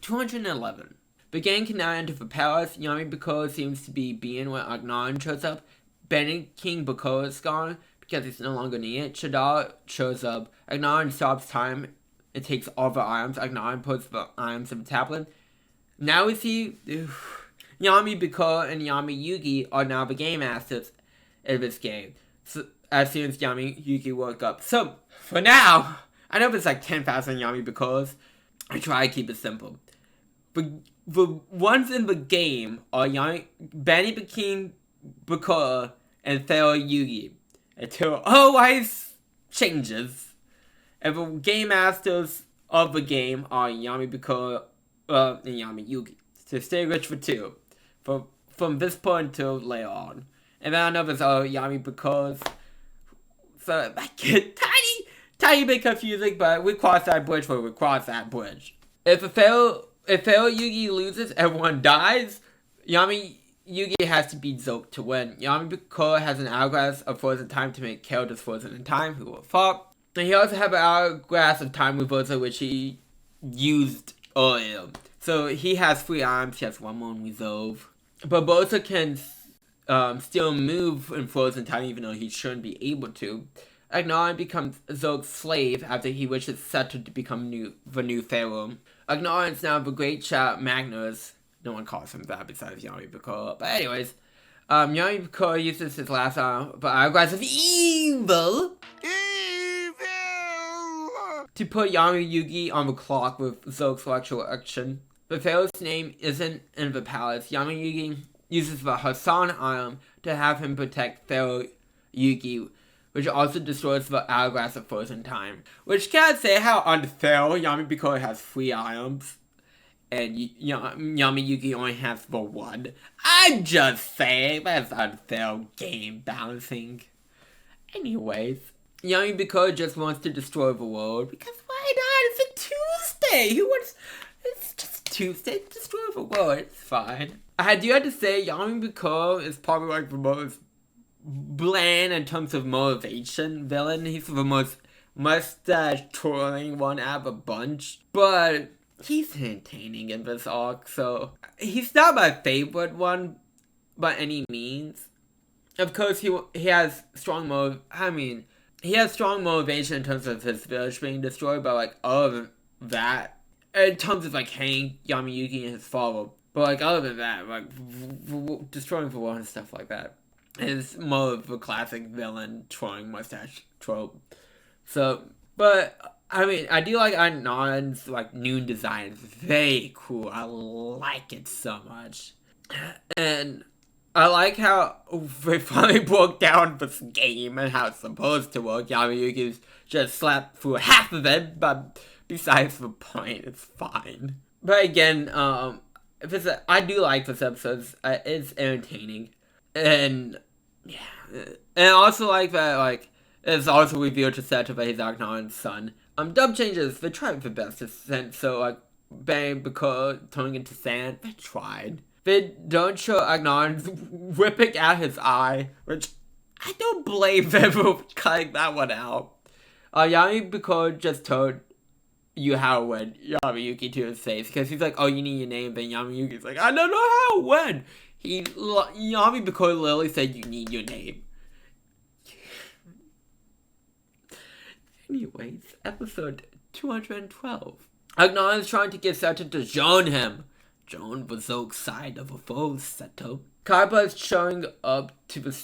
211. The gang can now enter the palace. Yami Bikor seems to be being when Agnon shows up. Benny King Bikor is gone because he's no longer needed. Shadar shows up. Agnon stops time and takes all the items. Agnon puts the items in the tablet. Now we see Yami Bikor and Yami Yugi are now the game masters in this game. So, as soon as Yami Yugi woke up. So, for now, I know there's like 10,000 Yami Bikors. I try to keep it simple. The ones in the game are Benny King Bikor and Pharaoh Yugi. Until otherwise changes. And the game masters of the game are Yami Bikor and Yami Yugi. So stay rich for two. From this point until later on. And then I know there's other Yami Bikors. So that get tiny bit confusing, but we cross that bridge where we cross that bridge. If Pharaoh Yugi loses, everyone dies. Yami Yugi has to beat Zoke to win. Yami Bikor has an hourglass of frozen time to make characters frozen in time, who will fall. And he also has an hourglass of time reversal, which he used earlier. So he has 3 arms, he has 1 more in reserve. But Bosa can still move in frozen time, even though he shouldn't be able to. Agnon becomes Zog's slave after he wishes Seto to become the new Pharaoh. Agnon is now the great child Magnus. No one calls him that besides Yami Bakura. But anyways, Yami Bakura uses his last arm for hourglass of evil to put Yami Yugi on the clock with Zog's sexual action. The Pharaoh's name isn't in the palace. Yami Yugi uses the Hassan arm to have him protect Pharaoh Yugi, which also destroys the hourglass of frozen time. Which can't say how unfair. Yami Bakura has 3 arms, and Yami Yugi only has the 1. I'm just saying, that's unfair game balancing. Anyways, Yami Bakura just wants to destroy the world, because why not? It's a Tuesday! It's just Tuesday, destroy the world, it's fine. I do have to say, Yami Bakura is probably like the most bland in terms of motivation villain. He's the most mustache twirling one out of a bunch, but he's entertaining in this arc, so he's not my favorite one by any means. Of course, he has strong he has strong motivation in terms of his village being destroyed, but like other than that, in terms of like hanging Yami Yugi and his father, but like other than that, like destroying the world and stuff like that is more of a classic villain twirling mustache trope. So, but I do like Adnan's like new design. It's very cool. I like it so much, and I like how they finally broke down this game and how it's supposed to work. Yami Yugi's just slapped through half of it, but besides the point, it's fine. But again, I do like this episode. It's entertaining, and yeah, and I also like that like it's also revealed to Seto that he's Adnan's son. Dub changes. They tried their best to send so like Bang because turning into sand. They tried. They don't show Adnan whipping out his eye, which I don't blame them for cutting that one out. Yami Bakura just told you how it went Yami Yugi to his face, because he's like, oh, you need your name, then Yami Yugi's like, I don't know how it went. Yami Bakura literally said you need your name. Anyways, episode 212. Adnan is trying to get Seto to join him. Join the Zog side of a foe, Seto. Kaiba is showing up to the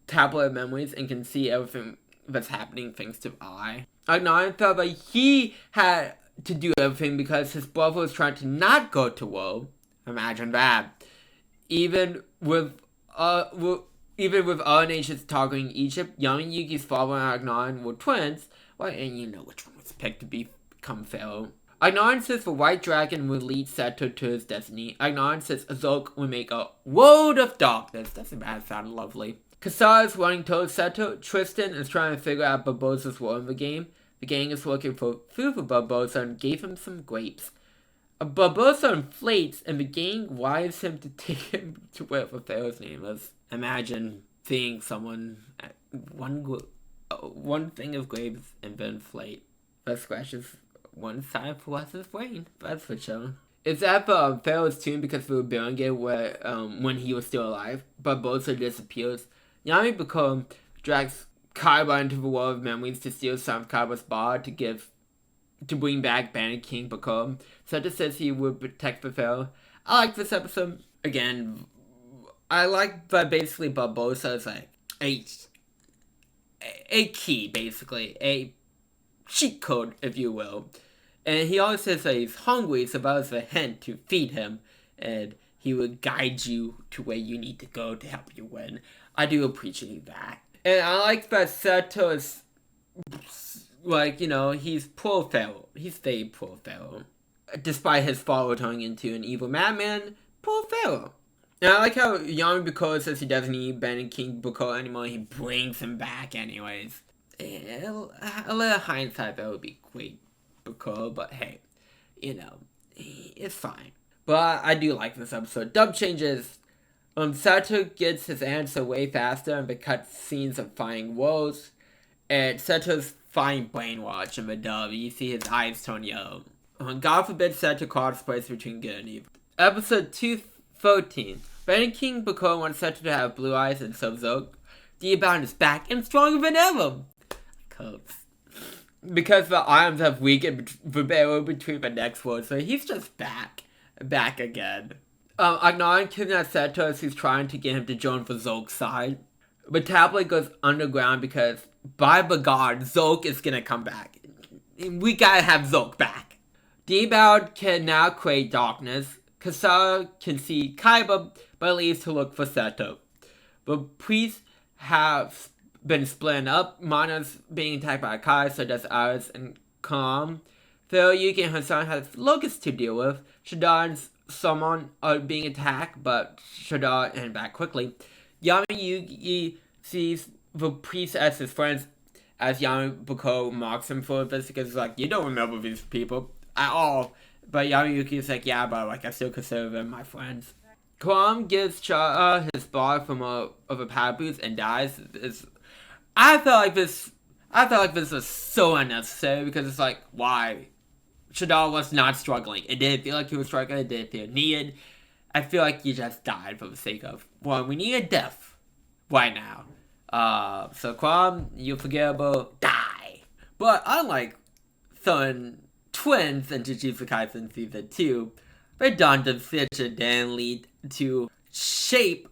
tablet of memories and can see everything that's happening thanks to Eye. Adnan felt like he had to do everything because his brother was trying to not go to war. Imagine that. Even with other nations targeting Egypt, Yami Yugi's father and Adnan were twins. Well, and you know which one was picked to become Pharaoh. Adnan says the White Dragon will lead Seto to his destiny. Adnan says Azok will make a world of darkness. Doesn't that sound lovely? Kasar is running towards Seto. Tristan is trying to figure out Barbosa's role in the game. The gang is looking for food for Barbosa and gave him some grapes. Barbosa inflates and the gang wives him to take him to wherever Pharaoh's name is. Imagine seeing someone at one thing of grapes and then inflate. That scratches one side for Wes's brain. That's for sure. It's at Pharaoh's tomb because the rebellion gate where when he was still alive. Barbosa disappears. Yami Bakura drags Kaiba into the world of memories to steal some of Kaiba's body to bring back Bandit King Bakura. Seto says he would protect the Pharaoh. I like this episode. Again, I like that basically Barbosa is like a key, basically. A cheat code, if you will. And he always says that he's hungry, so that was a hint to feed him. And he will guide you to where you need to go to help you win. I do appreciate that. And I like that Seto is, like, you know, he's poor Pharaoh. He's very poor Pharaoh. Despite his father turning into an evil madman, poor Pharaoh. And I like how Yami Bakura says he doesn't need Bandit King Bakura anymore. He brings him back anyways. A little hindsight, that would be great, Bakura, but hey, you know, it's fine. But I do like this episode. Dub changes. Seto gets his answer way faster and the cut scenes of fighting wolves. And Seto's fine brainwash in the dub. You see his eyes turn yellow. God forbid Seto cosplays between good and evil. Episode 213. Bandit King Bakura wants Seto to have blue eyes and so Zog. The Abound is back and stronger than ever. hopes. Because the items have weakened the barrier between the next world, so he's just back again. Agnon kidnaps Seto as he's trying to get him to join the Zulk side. But Tablet goes underground because, by the god, Zulk is gonna come back. We gotta have Zulk back. D-Bound can now create darkness. Kasara can see Kaiba, but leaves to look for Seto. The priests have been split up. Mana's being attacked by Akai, so does Aris and Calm. Pharaoh, Yuki, and Hassan have locusts to deal with. Shadar and Summon are being attacked, but Shadar and back quickly. Yugi sees the priest as his friends, as Yamabiko mocks him for this because he's like, you don't remember these people at all. But Yuki is like, yeah, but like I still consider them my friends. Kwam gives Chara his bar from a pad booth and dies. I felt like this was so unnecessary because it's like, why? Shadar was not struggling. It didn't feel like he was struggling. It didn't feel needed. I feel like he just died for the sake of, well, we need a death right now. So Kwam, you forgettable, die. But unlike certain twins in Jujutsu Kaisen Season 2, they done decision then lead to shape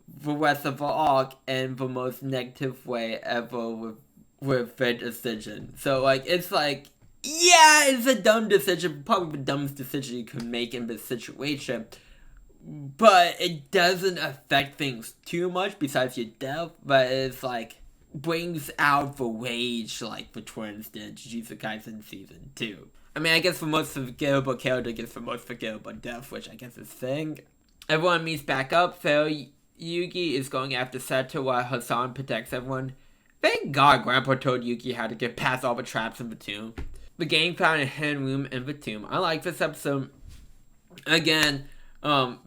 the rest of the arc in the most negative way ever with their decision. So, like, it's like, yeah, it's a dumb decision, probably the dumbest decision you can make in this situation. But it doesn't affect things too much besides your death, but it's like, brings out the rage like the twins did in Jujutsu Kaisen Season 2. I mean, I guess the most forgettable character gets the most forgettable death, which I guess is thing. Everyone meets back up. Pharaoh Yugi is going after Seto while Hassan protects everyone. Thank God Grandpa told Yugi how to get past all the traps in the tomb. The gang found a hidden room in the tomb. I like this episode. Again,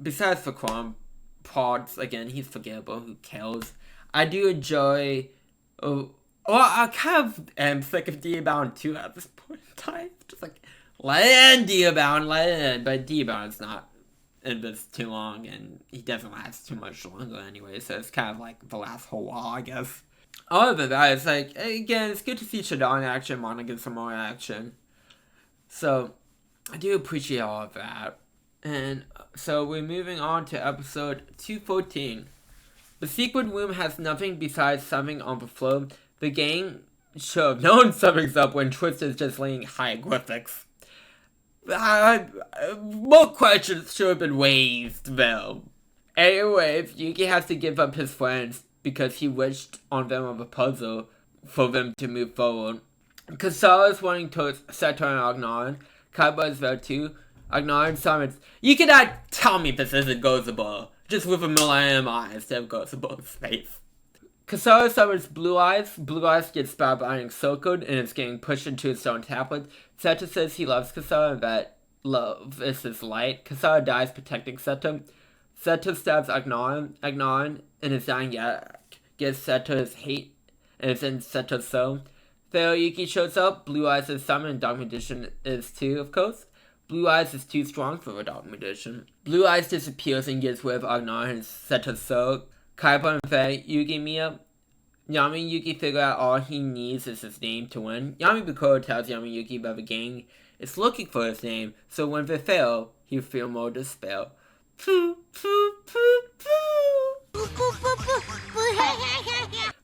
besides the Kwam parts, again, he's forgettable. Who cares? I do enjoy... well, I kind of am sick of D-Bound too at this point in time. Just like, let it in, D-Bound, let it in. But D-Bound's not in this too long, and he doesn't last too much longer anyway, so it's kind of like the last whole while, I guess. Other than that, it's like, again, it's good to see Shadar in action, Mana get some more action. So, I do appreciate all of that. And so we're moving on to episode 214. The secret room has nothing besides something on the floor. The gang should have known something's up when Twist is just laying hieroglyphics. More questions should have been raised, though. Anyways, Yuki has to give up his friends because he wished on them of a puzzle for them to move forward. Kasara is running towards Seto and Agnon. Kaiba is there too. Agnon summons, you cannot tell me this isn't Gozable. Just with a millennium eye instead of Gozable's face. Kasara summons Blue Eyes. Blue Eyes gets spelled by being circled and is getting pushed into a stone tablet. Seto says he loves Kasara and that love is his light. Kasara dies protecting Seto. Seto stabs Agnon. Agnon, in his dying yak, gives Seto his hate and is in Seto's soul. Pharaoh Yuki shows up. Blue Eyes is summoned and Dark Magician is too, of course. Blue Eyes is too strong for a Dark Magician. Blue Eyes disappears and gets rid of Agnon and Seto's soul. Kaiba and Faye Yugi meet up. Yami Yuki figure out all he needs is his name to win. Yami Bukuro tells Yami Yuki that the gang is looking for his name, so when they fail, he'll feel more despair.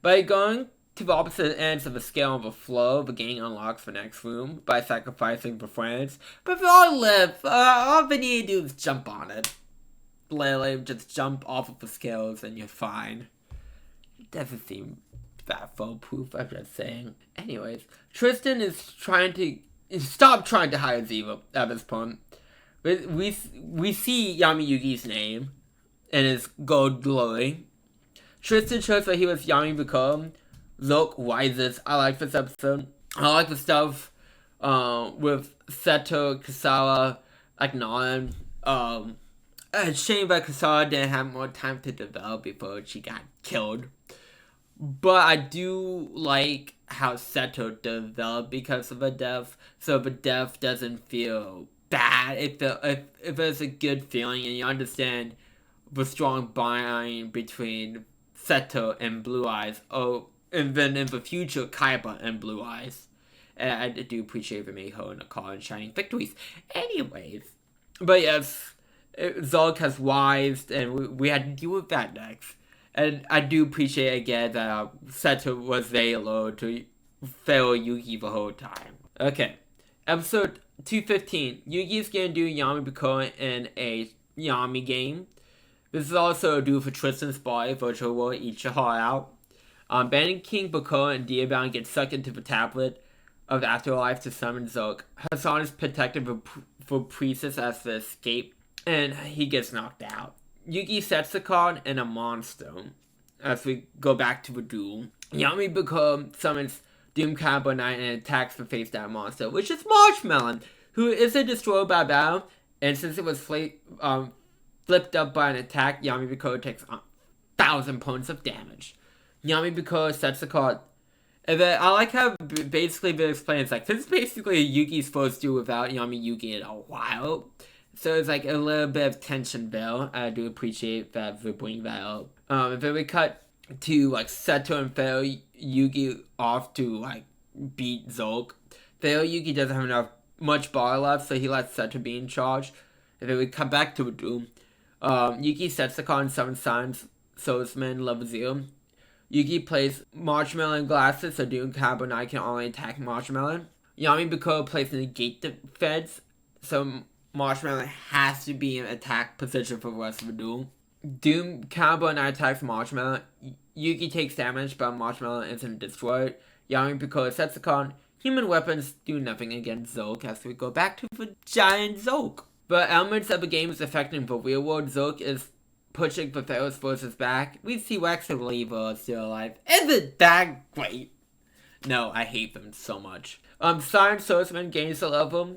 By going to the opposite ends of the scale of the flow, the gang unlocks the next room by sacrificing the friends. But if they all live, all they need to do is jump on it. Literally, just jump off of the scales and you're fine. It doesn't seem that foolproof, I'm just saying. Anyways, Tristan is trying to stop trying to hire Zero at this point. We see Yami Yugi's name and his gold glory. Tristan shows that he was Yami Bukuro. Zulk rises. I like this episode. I like the stuff with Seto, Kasara, Agnon. It's a shame that Kasara didn't have more time to develop before she got killed. But I do like how Seto developed because of the death, so the death doesn't feel bad. If there's a good feeling and you understand the strong bond between Seto and Blue Eyes, oh, and then in the future, Kaiba and Blue Eyes. And I do appreciate the Mayho and the call and shining victories. Anyways, but yes, Zulk has wised, and we had to deal with that next. And I do appreciate again that Seto was there alone to fail Yugi the whole time. Okay, episode 215. Yugi's gonna do Yami Bako in a Yami game. This is also a duel for Tristan's body, Virtual World, eat your heart out. Bandit King, Bako, and Diabound get sucked into the tablet of Afterlife to summon Zulk. Hassan is protected for Priestess as the escape, and he gets knocked out. Yugi sets the card and a monster. As we go back to the duel, Yami Bako summons Doom Combo Knight and attacks the face down monster, which is Marshmallow, who isn't destroyed by battle, and since it was flipped up by an attack, Yami Bako takes 1,000 points of damage. Yami Bako sets the card. And then I like how basically it explains, like, this is basically Yugi's first duel without Yami Yugi in a while. So it's like a little bit of tension there. I do appreciate that for bringing that up. And then we cut to, like, Seto and Pharaoh Yugi off to, like, beat Zulk. Pharaoh Yugi doesn't have much bar left, so he lets Seto be in charge. And then we cut back to a duel. Yugi sets the card and summons Science Swordsman level 0. Yugi plays Marshmallow and Glasses, so Doom Combo Knight can only attack Marshmallow. Yami Bako plays Negate Defense, so Marshmallow has to be in attack position for the rest of the duel. Doom Combo Knight attacks Marshmallow. Yugi takes damage, but Marshmallow isn't destroyed. Yami Bako sets the card. Human weapons do nothing against Zulk as we go back to the giant Zulk. But elements of the game is affecting the real world. Zulk is pushing the Pharaoh's forces back. We see Wax and Lever still alive. Isn't that great? No, I hate them so much. Science Swordsman gains a level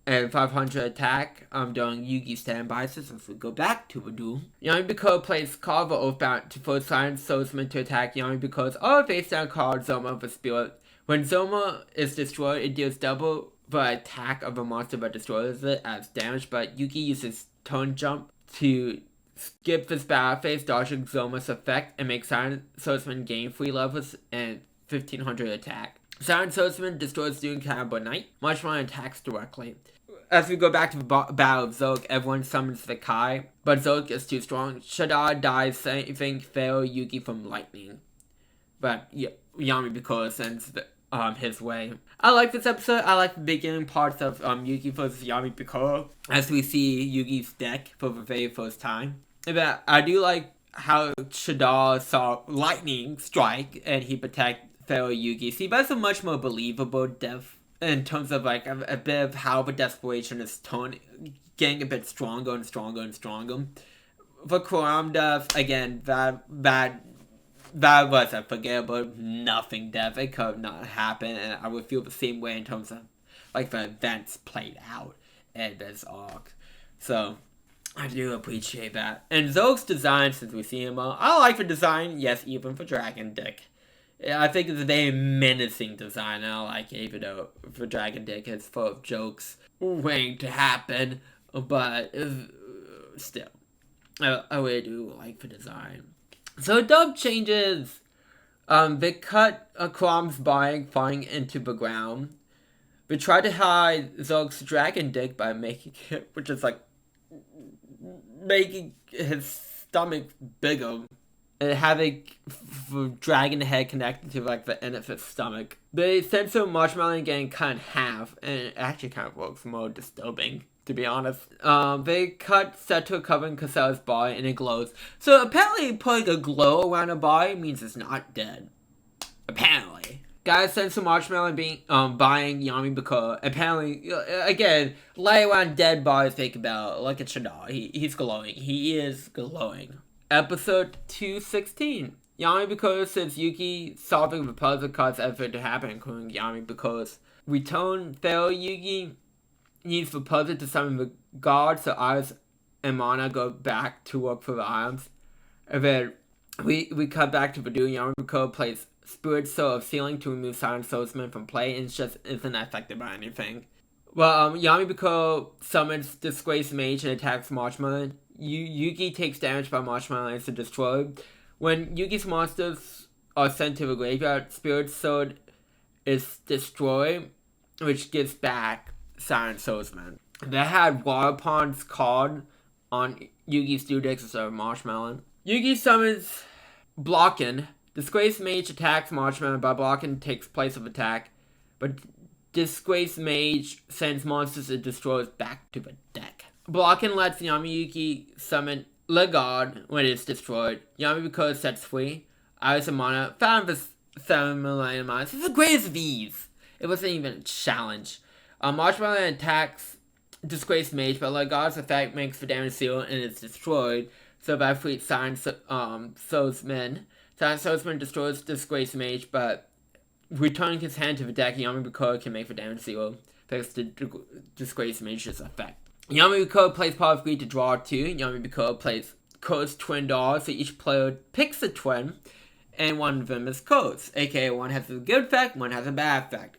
and 500 attack during Yugi's standby since we go back to the duel. Yami Bako plays Carver Oathbound to force Science Swordsman to attack Yami Bako's other face down card, Zoma of the Spirit. When Zoma is destroyed, it deals double the attack of a monster but destroys it as damage, but Yugi uses Tone Jump to skip this battle phase, dodging Zoma's effect, and make Silent Swordsman gain 3 levels and 1500 attack. Silent Swordsman destroys Doom Combo Knight. Marshmallow attacks directly. As we go back to the battle of Zulk, everyone summons the Kai, but Zulk is too strong. Shadar dies, saving Pharaoh Yugi from lightning. But Yami Bako sends his way. I like this episode. I like the beginning parts of Yugi vs Yami Bako as we see Yugi's deck for the very first time. But I do like how Shadar saw lightning strike and he protect Pharaoh Yugi. See, that's a much more believable death in terms of like a bit of how the desperation is getting a bit stronger and stronger and stronger. For Kuram death, again, that was a forgettable nothing death. It could not happen, and I would feel the same way in terms of like the events played out in this arc. So I do appreciate that. And Zulk's design, since we see him, I like the design. Yes, even for Dragon Dick. I think it's a very menacing design. I like it, even though for Dragon Dick it's full of jokes waiting to happen. But still, I really do like the design. So dub changes. They cut Krom's body falling into the ground. They try to hide Zulk's dragon dick by making it, which is like making his stomach bigger and having the dragon head connected to like the end of his stomach. They censor Marshmallow getting cut in half, and it actually kind of looks more disturbing, to be honest. They cut Seto covering Casella's body and it glows. So apparently putting a glow around a body means it's not dead. Apparently. Guys censor Marshmallow being buying Yami Bako. Apparently, again, lay around dead bodies think about look at Shadar. He's glowing. He is glowing. Episode 216. Yami Bako says Yugi solving the puzzle caused everything to happen, including Yami Bako's return. Pharaoh Yugi needs the puzzle to summon the god, so Iris and Mana go back to work for the items. And then we cut back to Voodoo. Yami Bako plays Spirit Soul of Sealing to remove Silent Swordsman from play, and it just isn't affected by anything. Well, Yami Bako summons Disgraced Mage and attacks Marshmallow. Yugi takes damage by Marshmallow and is destroyed. When Yugi's monsters are sent to the graveyard, Spirit Sword is destroyed, which gives back Silent Swordsman. They had Water Pond's card on Yugi's Dudex instead of Marshmallow. Yugi summons Blockin'. Disgraced Mage attacks Marshmallow, but Blockin' takes place of attack. But Disgraced Mage sends monsters and destroys back to the deck. Blockin' lets Yugi summon Legard when it's destroyed. Yamabiko sets free. Iris and Mana found the 7 million mines. It's the greatest of ease. It wasn't even a challenge. Marshmallow attacks Disgraced Mage, but Legard's effect makes the damage seal and is destroyed. So by fleet Silent Swordsman. Silent Swordsman destroys Disgraced Mage, but returning his hand to the deck, Yamabiko can make the damage seal thanks to Disgraced Mage's effect. Yamabiko plays Power of Greed to draw 2. Yamabiko plays Code's Twin Dolls, so each player picks a twin, and one of them is Code's, aka one has a good effect, one has a bad effect.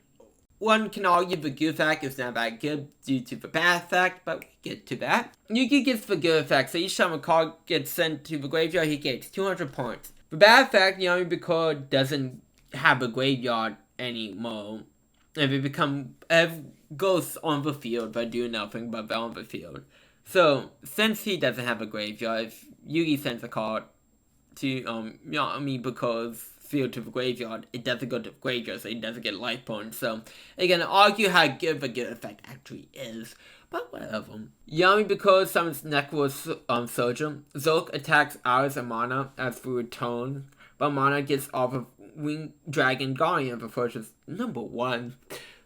One can argue the good effect is not that good due to the bad effect, but we get to that. Yugi gets the good effect, so each time a card gets sent to the graveyard, he gets 200 points. The bad effect, Yamabiko doesn't have a graveyard anymore, and it goes on the field but do nothing but on the field. So, since he doesn't have a graveyard, if Yugi sends a card to Yamabiko's field to the graveyard, it doesn't go to the graveyard, so he doesn't get life points. So, again, argue how good the good effect actually is, but whatever. Yamabiko summons Necro Soldier. Zulk attacks Iris and Mana as the return, but Mana gets off of Winged Dragon Guardian before she's number 1.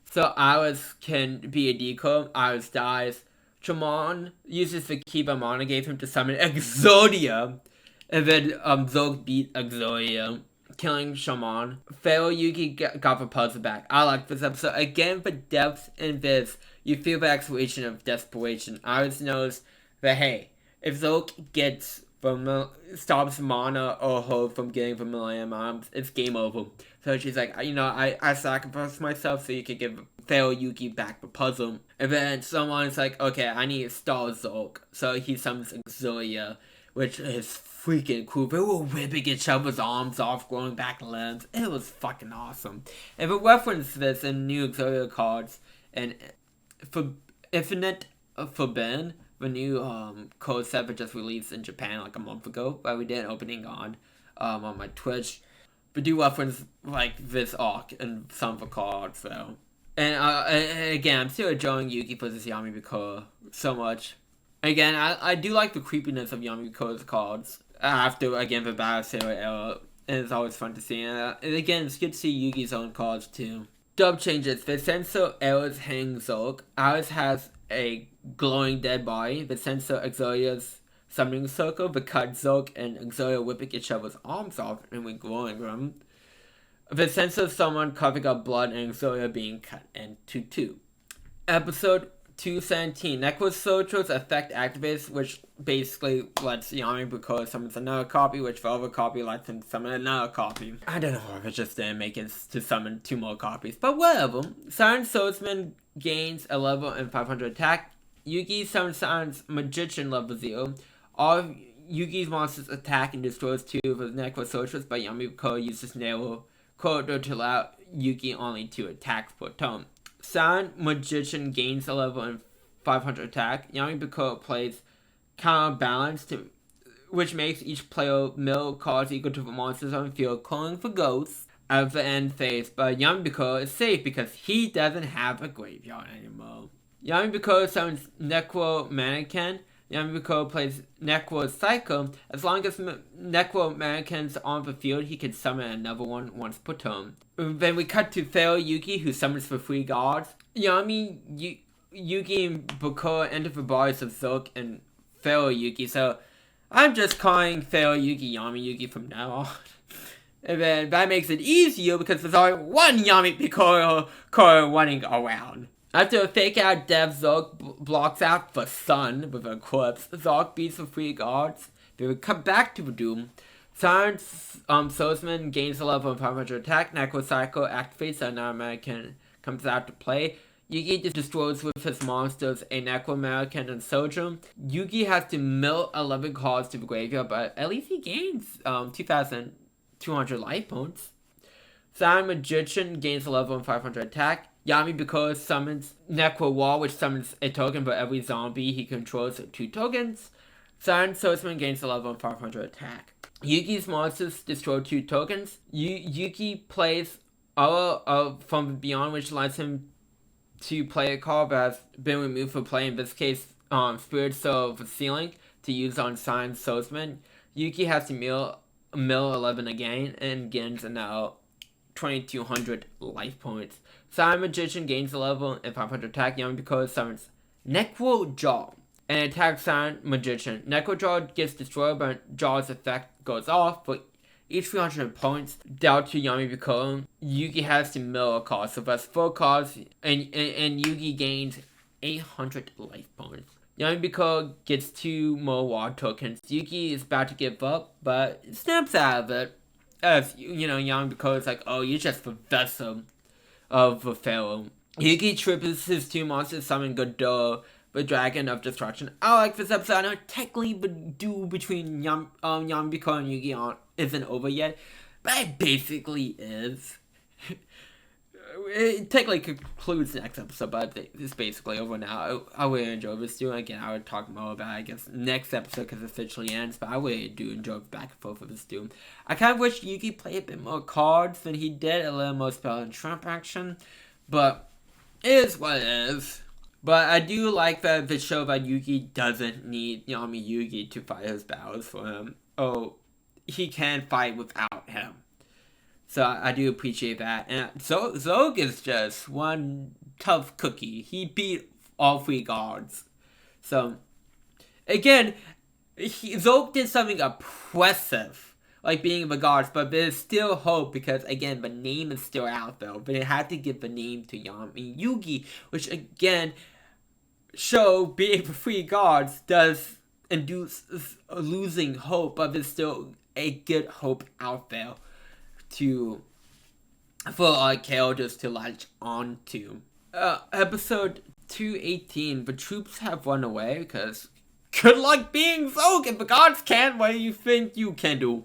So Iris can be a decoy. Iris dies. Chamon uses the key that Mana gave him to summon Exodia, and then Zulk beat Exodia, killing Shaman. Pharaoh Yugi got the puzzle back. I like this episode. Again, the depth in this, you feel the exhalation of desperation. Iris knows that, hey, if Zulk stops Mana or Hope from getting the Millennium Arms, it's game over. So she's like, I sacrificed myself so you could give Pharaoh Yugi back the puzzle. And then someone's like, okay, I need to stall Zulk. So he summons Exodia, which is freaking cool. They were ripping each other's arms off, growing back limbs. It was fucking awesome. And we reference this in new Exodia cards, and for Infinite Forbidden, the new code set that just released in Japan like a month ago, but we did an opening on my Twitch. We do reference like this arc in some of the cards though. And again, I'm still enjoying Yugi versus Yamabiko so much. Again, I do like the creepiness of Yamabiko's cards after again the Battle Sailor era, and it's always fun to see. And again, it's good to see Yugi's own cards too. Dub changes. Vincenzo Era's hang Zulk. Alice has a glowing dead body. Vincenzo Exodia's summoning circle. The cut Zulk and Exodia whipping each other's arms off and we glowing them. Vincenzo someone coughing up blood and Exodia being cut into 2. Episode 217. Necro Soldier's effect activates, which basically lets Yamabiko summon another copy, which the other copy lets him summon another copy. I don't know if it just didn't make it to summon 2 more copies, but whatever. Silent Swordsman gains a level and 500 attack. Yugi summons Magician level 0. All Yugi's monsters attack and destroys 2 of his Necro Soldiers, but Yamabiko uses Nail Corridor to allow Yugi only 2 attacks per turn. Silent Magician gains a level and 500 attack. Yamabiko plays Counterbalance, which makes each player mill cards equal to the monsters on the field, calling for ghosts of the end phase. But Yamabiko is safe because he doesn't have a graveyard anymore. Yamabiko summons Necro Mannequin. Yamabiko plays Necro Psycho. As long as Necro Mannequin's on the field, he can summon another one once per turn. Then we cut to Pharaoh Yugi, who summons for 3 guards. Yugi and Bakura enter the bodies of Zulk and Pharaoh Yugi, so I'm just calling Pharaoh Yugi Yugi from now on. And then that makes it easier because there's only one Yamabiko running around. After a fake-out death, Zulk blocks out the sun with a corpse. Zulk beats the 3 guards. They will come back to the Doom. Silent Swordsman gains a level of 500 attack. Necro Psycho activates and now American comes out to play. Yugi destroys with his monsters a Necro American and Soldier. Yugi has to mill 11 cards to the graveyard, but at least he gains 2,000 200 life points. Silent Magician gains a level and 500 attack. Yami Biko summons Necro Wall, which summons a token for every zombie he controls, so 2 tokens. Silent Swordsman gains a level and 500 attack. Yuki's monsters destroy 2 tokens. Yuki plays Hour from Beyond, which allows him to play a card that has been removed for play, in this case, Spirit Soul of the Ceiling, to use on Silent Swordsman. Yuki has to mill 11 again and gains now 2200 life points. Silent Magician gains a level and 500 attack. Yami Biko summons Necro Jaw and attacks Silent Magician. Necro Jaw gets destroyed, but Jaw's effect goes off. For each 300 points dealt to Yami Biko, Yugi has to mill a card. So that's 4 cards, and Yugi gains 800 life points. Yami Biko gets 2 more wall tokens. Yugi is about to give up, but snaps out of it. As Yami Biko is like, oh, you're just the vessel of the Pharaoh. Yugi triples his 2 monsters, summon Yugioh, the Dragon of Destruction. I like this episode. I know technically the duel between Yami Biko and Yugioh isn't over yet, but it basically is. It technically concludes the next episode, but it's basically over now. I really enjoy this duel. Again, I would talk more about it, I guess, next episode because it officially ends, but I really do enjoy the back and forth of this duel. I kind of wish Yugi played a bit more cards than he did, a little more spell and trap action, but it is what it is. But I do like that the show that Yugi doesn't need Yami Yugi to fight his battles for him. Oh, he can fight without him. So I do appreciate that. And Zog is just one tough cookie. He beat all 3 guards. So, again, Zog did something impressive, like being the guards, but there's still hope because, again, the name is still out there. But it had to give the name to Yami Yugi, which, again, show being the 3 guards does induce losing hope, but there's still a good hope out there for our characters to latch on to. Episode 218, the troops have run away because good luck being Zog. If the gods can't, what do you think you can do?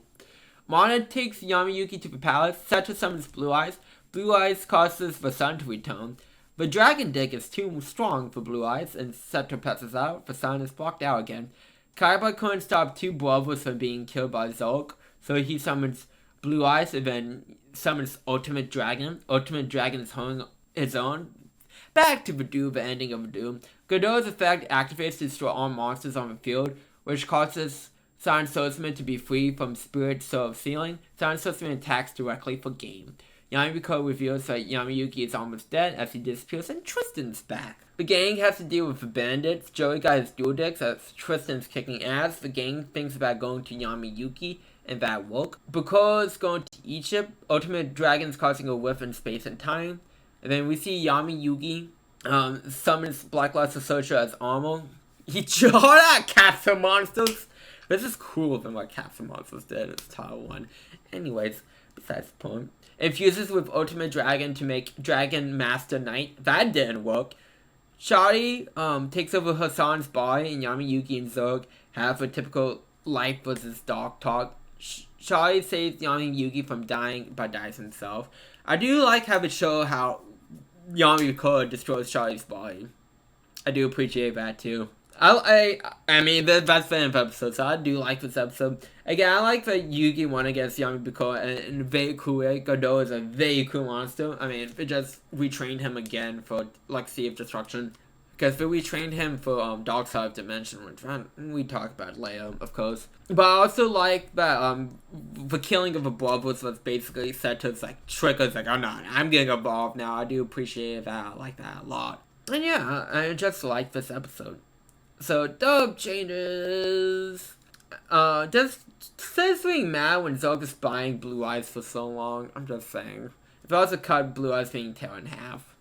Mana takes Yami Yugi to the palace. Seto summons Blue Eyes. Blue Eyes causes the sun to return. The dragon deck is too strong for Blue Eyes, and Seto passes out. The sun is blocked out again. Kaiba couldn't stop 2 brothers from being killed by Zog, so he summons Blue Eyes and then summons Ultimate Dragon. Ultimate Dragon is holding his own. Back to the duel, the ending of the duel. Godot's effect activates to destroy all monsters on the field, which causes Silent Swordsman to be free from Spirit Soul of Ceiling. Silent Swordsman attacks directly for game. Yami Biko reveals that Yami Yugi is almost dead as he disappears and Tristan's back. The gang has to deal with the bandits. Joey got his dual decks as Tristan's kicking ass. The gang thinks about going to Yami Yugi, and that woke. Biko is going to Egypt. Ultimate Dragon's causing a rift in space and time. And then we see Yami Yugi summons Black Lotus Social as armor. He jawed at Capsule Monsters. This is cooler than what Capsule Monsters did in Title 1. Anyways, besides the point. Infuses with Ultimate Dragon to make Dragon Master Knight. That didn't work. Shadi takes over Hassan's body, and Yami Yugi and Zog have a typical life versus dog talk. Shadi saves Yami Yugi from dying by dies himself. I do like how it shows how Yami Yugi destroys Shadi's body. I do appreciate that too. I mean, that's the end of the episode, so I do like this episode. Again, I like that Yugi won against Yami Biko in a very cool way. Godot is a very cool monster. I mean, it just retrained him again for, like, Sea of Destruction. Because we retrained him for Dark Side of Dimension, which we talk about later, of course. But I also like that the killing of a brothers was basically set to, like, triggers, like, oh no, I'm getting involved now. I do appreciate that. I like that a lot. And yeah, I just like this episode. So, dub changes. Does something mad when Zog is buying Blue Eyes for so long? I'm just saying. If I also cut Blue Eyes being tear in half.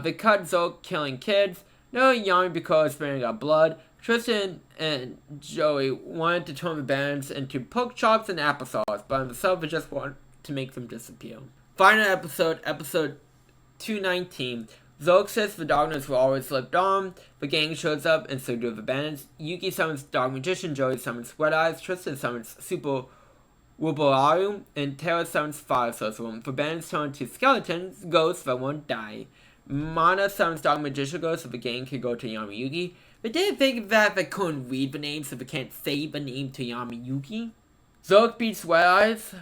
They cut Zog killing kids. No Yami Biko spraying out blood. Tristan and Joey wanted to turn the bands into pork chops and applesauce, but themselves they just want to make them disappear. Final episode, episode 219. Zog says the darkness will always lived on. The gang shows up, and so do the bandits. Yuki summons Dog Magician. Joey summons Red Eyes. Tristan summons Super Wubalaru and Terra summons Fire Sorcerer. For Bandits turn to Skeletons, ghosts that won't die. Mana summons Dark Magician Ghost, so the game can go to Yamayugi. They didn't think that they couldn't read the name, so they can't say the name to Yamayugi. Zolk beats Wet Eyes,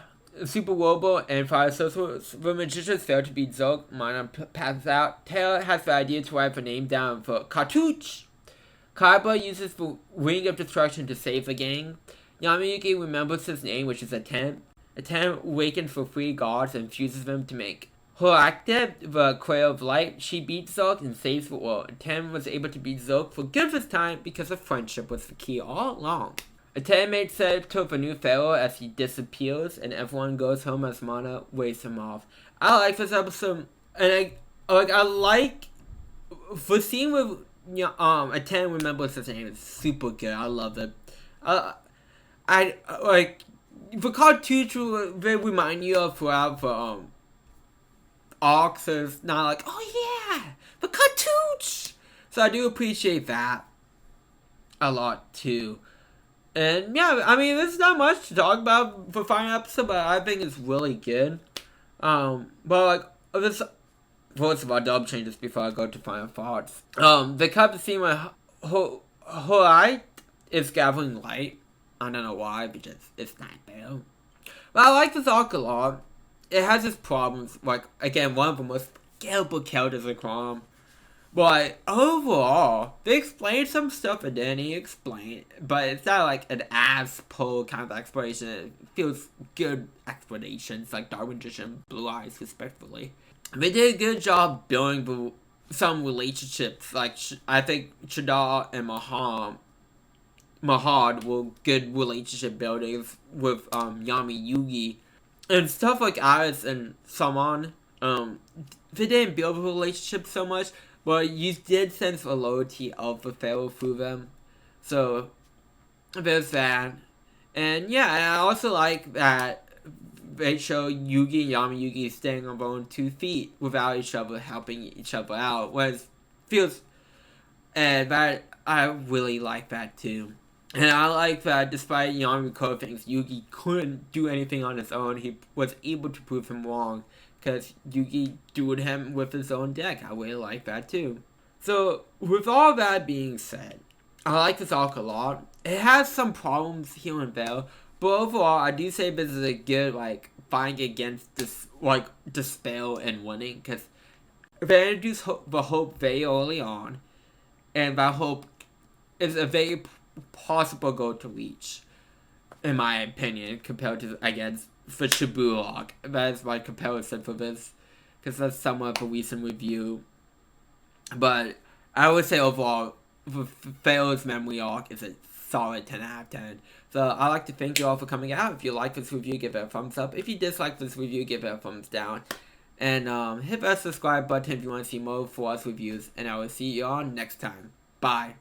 Super Robo, and Fire Sorcerer. The Magicians fail to beat Zolk. Mana passes out. Terra has the idea to write the name down for Cartouche. Kaiba uses the Ring of Destruction to save the gang. Yamayuki remembers his name, which is Atem. Atem awakens for 3 gods and fuses them to make Hoacteb, the Quail of Light. She beats Zolk and saves the world. Atem was able to beat Zolk for good this time because of friendship was the key all along. Atem made set to the new Pharaoh as he disappears and everyone goes home as Mana waves him off. I like this episode, and I like the scene with Atem remembers his name is super good. I love it. I like the cartoons they remind you of throughout the arcs is not like, oh yeah, the cartoons. So I do appreciate that a lot too. And yeah, I mean, there's not much to talk about for final episode, but I think it's really good. But like this, first of all, double changes before I go to final thoughts. They cut the scene where Horai is gathering light. I don't know why, because it's not there. But I like this arc a lot. It has its problems. Like, again, one of the most scalable characters in Chrome. But overall, they explained some stuff and then he explained. But it's not like an ass-pull kind of explanation. It feels good explanations, like Darwin and Blue Eyes, respectively. They did a good job building some relationships. Like, I think Chadar and Mahad were good relationship buildings with Yami Yugi. And stuff like Alice and Saman, they didn't build a relationship so much, but you did sense the loyalty of the Pharaoh through them. So, there's that. And yeah, I also like that they show Yugi and Yami Yugi standing on their own 2 feet without each other helping each other out. Whereas, feels, and that, I really like that too. And I like that despite Yamiko thinks Yugi couldn't do anything on his own, he was able to prove him wrong. Because Yugi dueled him with his own deck. I really like that too. So, with all that being said, I like this arc a lot. It has some problems here and there. But overall, I do say this is a good, like, fight against this, like, despair and winning. Because they introduced the hope very early on. And that hope is a very possible goal to reach, in my opinion, compared to, I guess, the Shibuya arc. That is my comparison for this, because that's somewhat of a recent review. But I would say overall, the Pharaoh's memory arc is a solid 10 out of 10. So I'd like to thank you all for coming out. If you like this review, give it a thumbs up. If you dislike this review, give it a thumbs down. And hit that subscribe button if you want to see more for us reviews. And I will see you all next time. Bye.